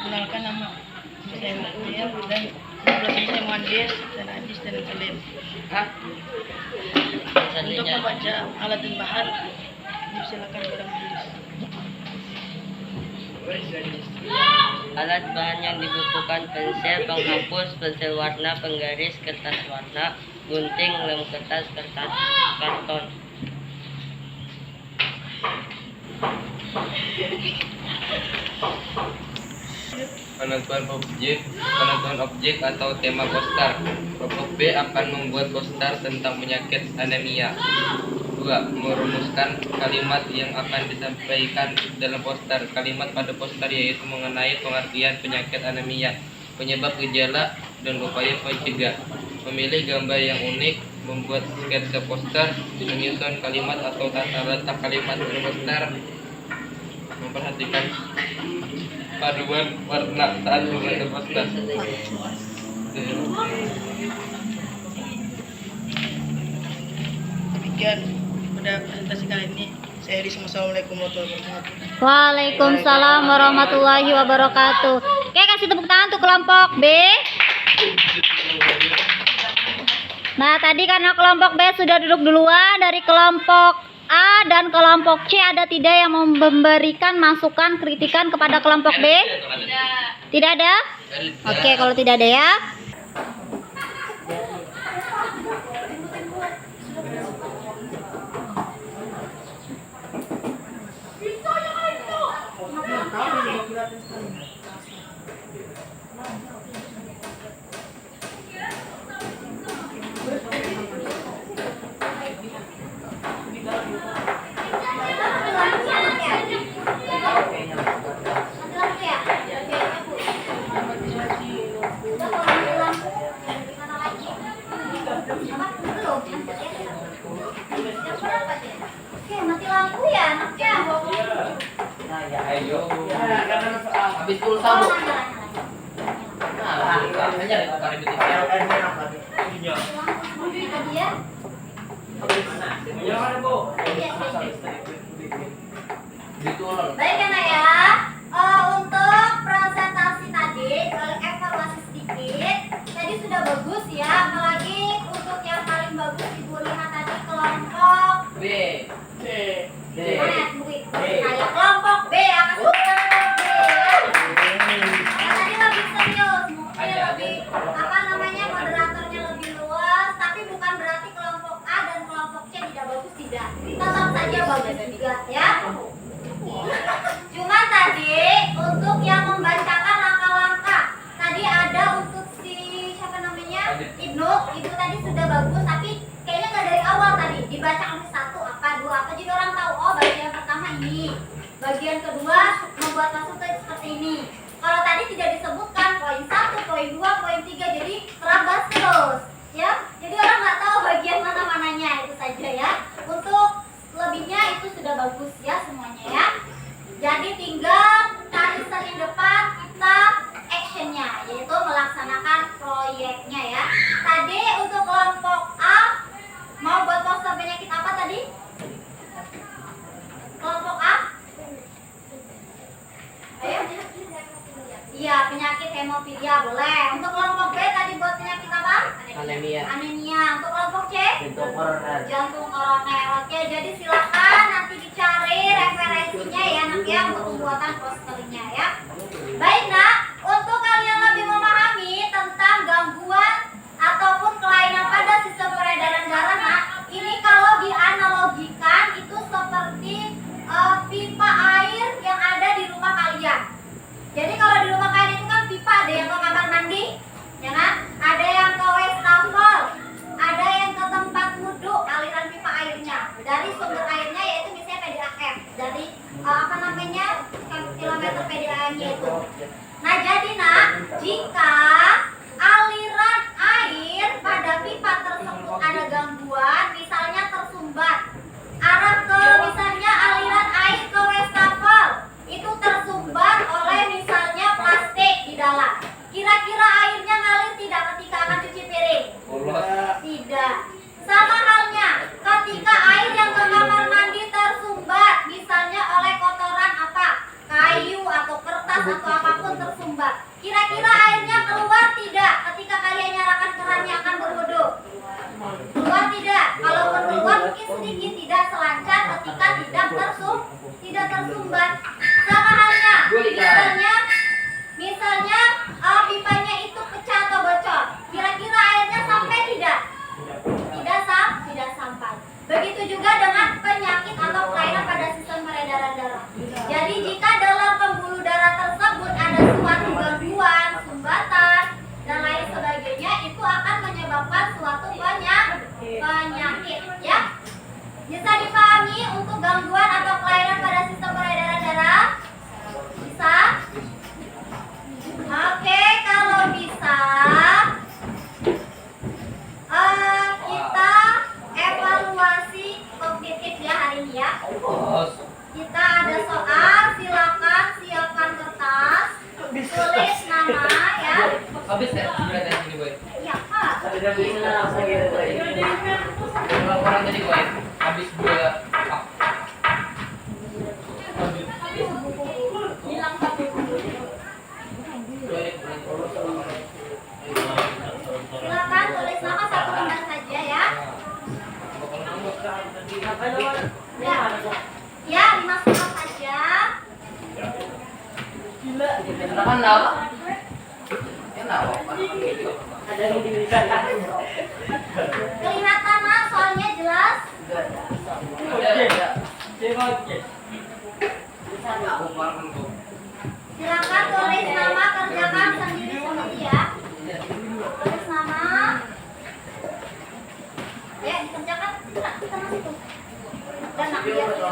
Kenalkan nama saya Mukril dan belakang saya Muhandis dan Adis dan Salim. Untuk membaca alat dan bahan, silakan kepada Muhandis. Alat bahan yang dibutuhkan pensil, penghapus, pensil warna, penggaris, kertas warna, gunting, lem kertas, kertas karton. Penentuan objek atau tema poster. Kelompok B akan membuat poster tentang penyakit anemia. 2. Merumuskan kalimat yang akan disampaikan dalam poster. Kalimat pada poster yaitu mengenai pengertian penyakit anemia, penyebab gejala, dan upaya pencegah. Memilih gambar yang unik, membuat sketsa poster, menyusun kalimat atau tata letak kalimat pada poster, memperhatikan paduan warna saat membentuk poster. Demikian pada presentasi kali ini. Saya Edi, assalamualaikum warahmatullahi wabarakatuh. Waalaikumsalam warahmatullahi wabarakatuh. Oke, kasih tepuk tangan untuk kelompok B. Nah, tadi karena kelompok B sudah duduk duluan, dari kelompok A dan kelompok C ada tidak yang memberikan masukan kritikan kepada kelompok B? Tidak ada? Oke, kalau tidak ada ya. Oke, mati lampu ya anaknya. Habis pulsa, Bu. Nah, aja deh bukan ribet Tadi ya. Baik anak ya. Untuk presentasi tadi, kalau evaluasi sedikit, tadi sudah bagus ya. Apalagi untuk yang paling bagus ibu lihat tadi kelompok B. mana ya, Bu? Kayak kelompok B ya, kasih kelompok B ya. Tadi lebih serius, mungkin lebih apa namanya moderatornya lebih luas, tapi bukan berarti kelompok A dan kelompok C tidak bagus, tidak. Tetap saja bagus juga ya. Cuma tadi untuk yang membacakan langkah-langkah, tadi ada untuk si siapa namanya Ibnu tadi sudah bagus, tapi kayaknya nggak dari awal tadi dibaca satu apa dua apa, jadi orang tahu oh bagian pertama ini, bagian kedua membuat masuk seperti ini. Kalau tadi tidak disebutkan poin 1, poin 2, poin 3, jadi terabas terus ya, jadi orang nggak tahu bagian mana-mananya, itu saja ya. Untuk lebihnya itu sudah bagus ya semuanya ya. Jadi tinggal cari Senin depan kita actionnya, yaitu melaksanakan proyeknya ya. Tadi untuk kelompok A mau buat poster penyakit apa tadi? Kelompok A? Ayo. Iya, penyakit hemofilia boleh. Untuk kelompok B tadi buat penyakit apa? Anemia. Untuk kelompok C? Jantung koroner. Jantung koroner. Oke, jadi silakan nanti dicari referensinya ya nak ya untuk pembuatan posternya ya. Baik nak, untuk kalian lebih memahami tentang gangguan ataupun kelainan pada sistem peredaran darah nak, ini kalau dianalogikan itu seperti pipa air yang ada di rumah kalian. Jadi kalau di rumah kalian itu kan pipa, ada yang ke kamar mandi, ya kan? Ada yang ke wastafel, ada yang ke tempat wudhu, aliran pipa airnya. Dari sumber airnya yaitu misalnya PDAM, dari apa namanya kilometer PDAM-nya itu. Nah jadi nak, jika aliran air pada pipa tersebut ada gangguan, misalnya tersumbat, arah ke misalnya aliran air ke wastafel itu tersumbat oleh misalnya plastik di dalam. Kira-kira airnya ngalir tidak ketika akan cuci piring? Tidak. Sama halnya ketika air yang ke kamar mandi tersumbat misalnya oleh kotoran apa? Kayu atau kertas atau apapun tersumbat. Kira-kira airnya keluar Kita ada soal, silakan siapkan kertas, tulis nama ya. Habis ya? Gimana ini, Boy? Iya Kak. Berapa orang tadi, Boy? Habis 2 Silakan tulis nama satu lembar saja ya. Ya, ya 5 surat saja. Kenapa nawa? Kenapa? Kelihatan Mak, soalnya jelas. Silakan tulis nama, kerjakan sendiri-sendiri ya. Tulis nama. Ya, dikerjakan di tengah situ. Dan nak biar kita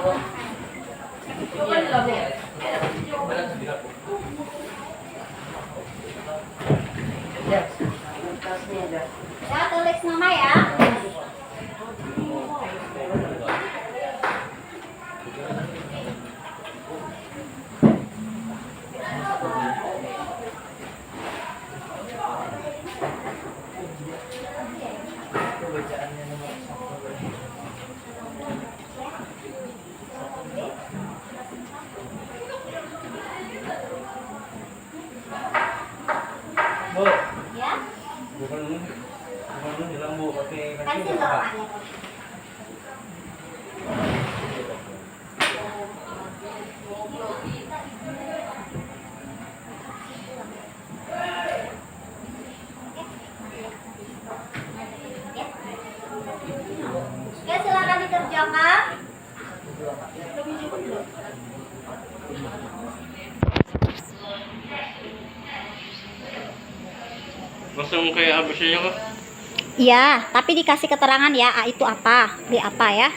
ya, tulis nama ya. Bu, Ya, bukan bilang Bu, pakai kasih doanya. Oke, silakan dikerjakan. langsung kayak habisnya kok. Iya, tapi dikasih keterangan ya, A itu apa, B apa ya.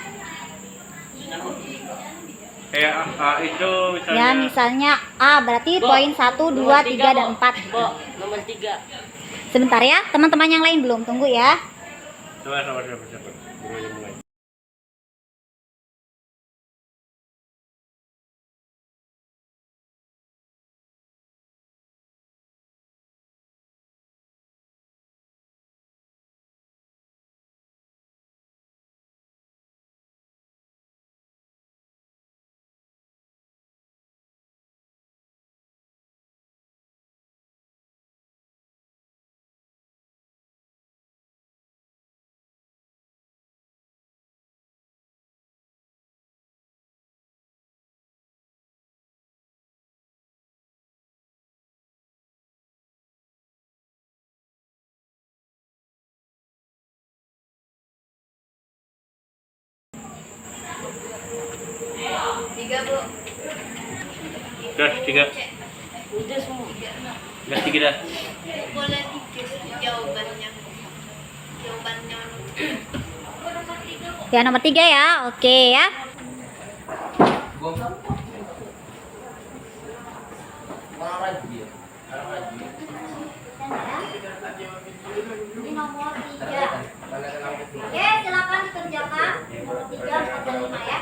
Kayak itu misalnya. Ya, misalnya A berarti poin 1, 2, 3, dan 4. Nomor 3. Sebentar ya, teman-teman yang lain belum, tunggu ya. Coba. Mulai. Gas 3. Udah semua. Gas 3 dah. Boleh dikis jawabannya. Ya, nomor 3 ya, oke ya. Ini nomor 3. Oke, silakan dikerjakan. Nomor 3, 4, dan 5 ya.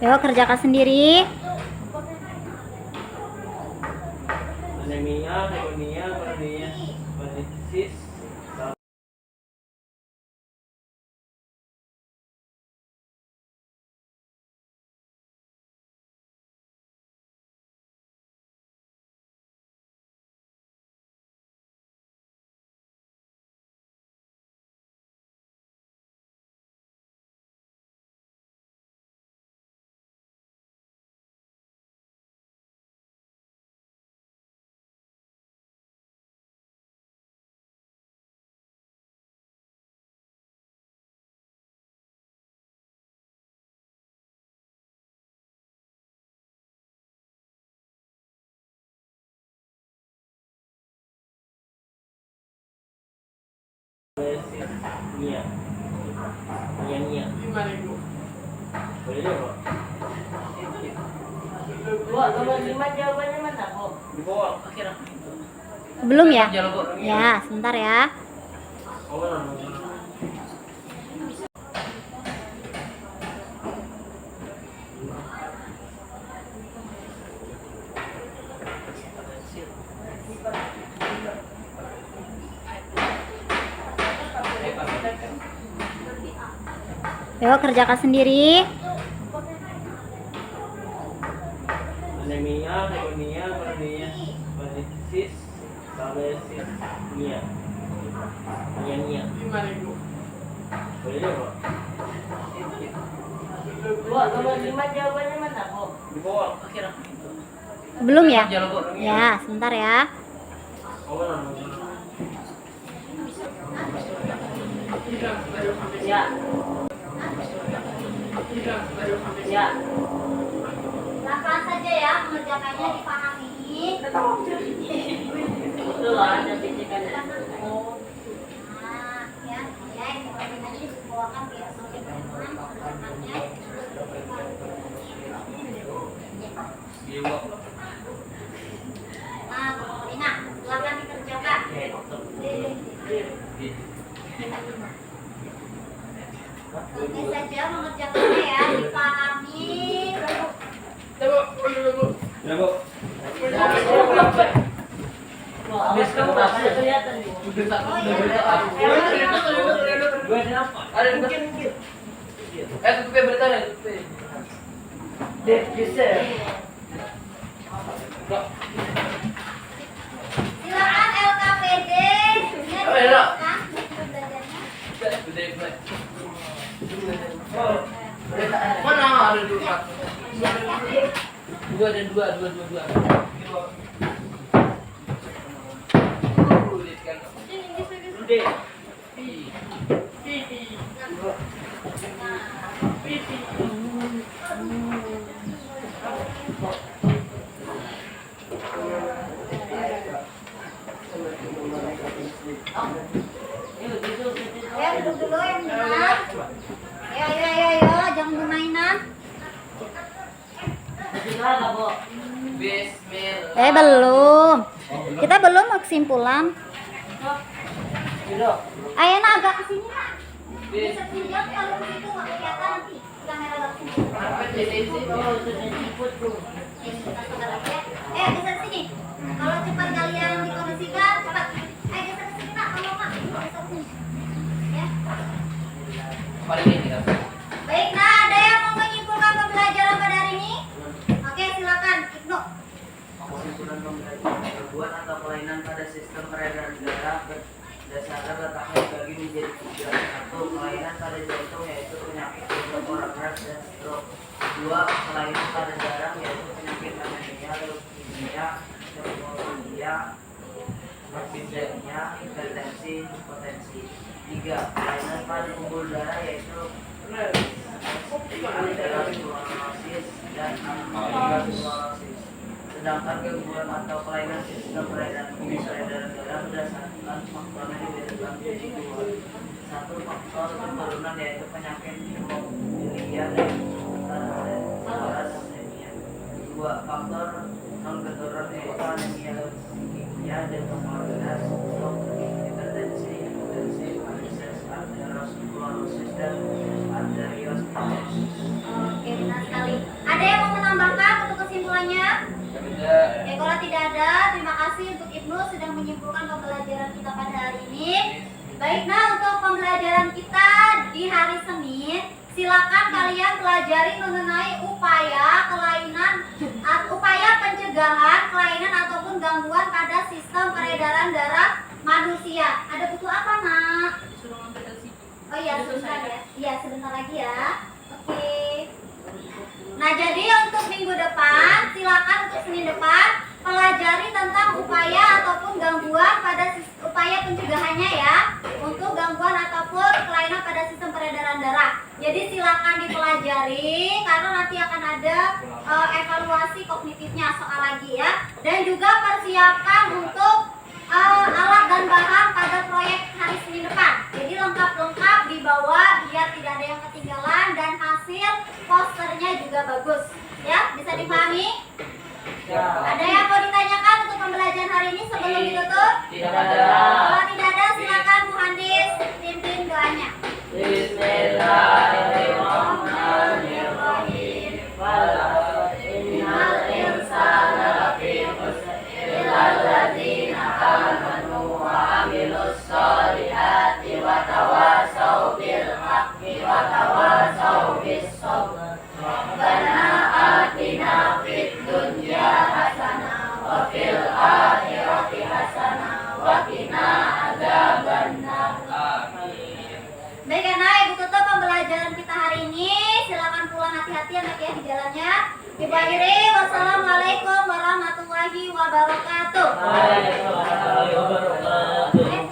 Yuk, kerjakan sendiri. anemia, pneumonia, hepatitis, nia, nia. Boleh deh, Pak. Bu, nomor 5 jawabannya mana, Bu? Di bawah. Belum ya? Jalan, Bu. Ya, sebentar ya. Yuk, kerjakan sendiri. Anemia, pneumonia, hepatitis, thalassemia, nia. Boleh deh, Pak. Bu, nomor 5 jawabannya mana, Bu? Di bawah. Belum ya? Jalan, Bu. Ya, sebentar ya. Ya. Ya. Pelan-pelan saja ya, mengerjakannya dipahami. Itu loh, ada bisikannya. Nah, ya, ini nanti dibawakan biar semakin teman mengerjakannya. Iya, Bu. Nah, Rina, silakan dikerjakan. Oke saja mengerjakannya ya, dipahami. Ya, Bu. Bu, awas kamu nggak pada kelihatan nih. Ada mungkin. Tutupnya berita deh. Silakan LKPD. Ya, Oh, ya, Dok. silakan. Belajarnya. Mana ada dua? Dua dan dua. Ya, duduk dulu yang benar. Ayo, jangan bermainan. Gimana, Bu? Bismillah. Belum. Kita belum mau kesimpulan. Duduk. Ayo, nah, agak kesini, Nak. Bisa tunjuk kalau begitu nggak kelihatan nanti. Kamera agak kesini. Oh, sudah jemput, Bu. Geser sini. Kalau cepat kalian dikondisikan, cepat. Geser sini, Nak. Tolong, Nak. Geser sini. Ya. Paling ini kan. Baik, nah, ada yang mau menyimpulkan pembelajaran pada hari ini? Oke, silakan, Ibnu. Kesimpulan pembelajaran perbuatan atau kelainan pada sistem peredaran darah berdasarkan letaknya dibagi menjadi tiga. Satu, kelainan pada jantung yaitu penyakit jantung koroner dan stroke. Dua, kelainan pada darah yaitu penyakit anemia, leukemia, pneumonia, hipertensi, hipertensi, hipotensi. Tiga, kelainan pada pembuluh darah yaitu atherosclerosis dan atherosclerosis. Sedangkan gangguan atau kelainan sistem peredaran darah berdasarkan faktornya dibedakan menjadi dua. Satu, faktor keturunan yaitu penyakit hemofilia dan thalassemia. Dua, faktor non keturunan yaitu anemia, leukemia dan pneumonia, stroke, hipertensi, varises, atherosclerosis dan arteriosklerosis. Oke, benar sekali. Ada yang mau menambahkan untuk kesimpulannya? Tidak. Kalau tidak ada, terima kasih. kasih untuk Ibnu sudah menyimpulkan pembelajaran kita pada hari ini. Baik, nah untuk pembelajaran kita di hari Senin, silakan kalian pelajari mengenai upaya pencegahan kelainan ataupun gangguan pada sistem peredaran darah manusia. Ada buku apa, Nak? Oh iya, sebentar ya. Iya, sebentar lagi ya. Oke. Nah, jadi untuk minggu depan, silakan untuk Senin depan pelajari tentang upaya ataupun gangguan pada upaya pencegahannya ya, untuk gangguan ataupun kelainan pada sistem peredaran darah. Jadi silakan dipelajari karena nanti akan ada evaluasi kognitifnya soal lagi ya. Dan juga persiapkan untuk alat dan bahan pada proyek hari Senin depan. Jadi lengkap-lengkap dibawa biar tidak ada yang ketinggalan dan hasil posternya juga bagus. Ya, bisa dipahami? Ada yang mau ditanyakan untuk pembelajaran hari ini sebelum ditutup? Tidak ada. Kalau tidak ada, silakan Bu Handis pimpin doanya. Bismillahirrahmanirrahim. Innal insana lafi khusr illal ladzina amanu wa amilus solihati wa tawasau bil haqqi wa tawasau bis sabr. Rabbana atina fid dunya hasanah wa fil akhirati hasanah wa qina adzabannar. Amin. Baik anak, Ibu tutup pembelajaran kita hari ini. Silakan pulang hati-hati anak ya di jalannya. Ibu akhiri, wassalamualaikum warahmatullahi wabarakatuh. Waalaikumsalam warahmatullahi wabarakatuh.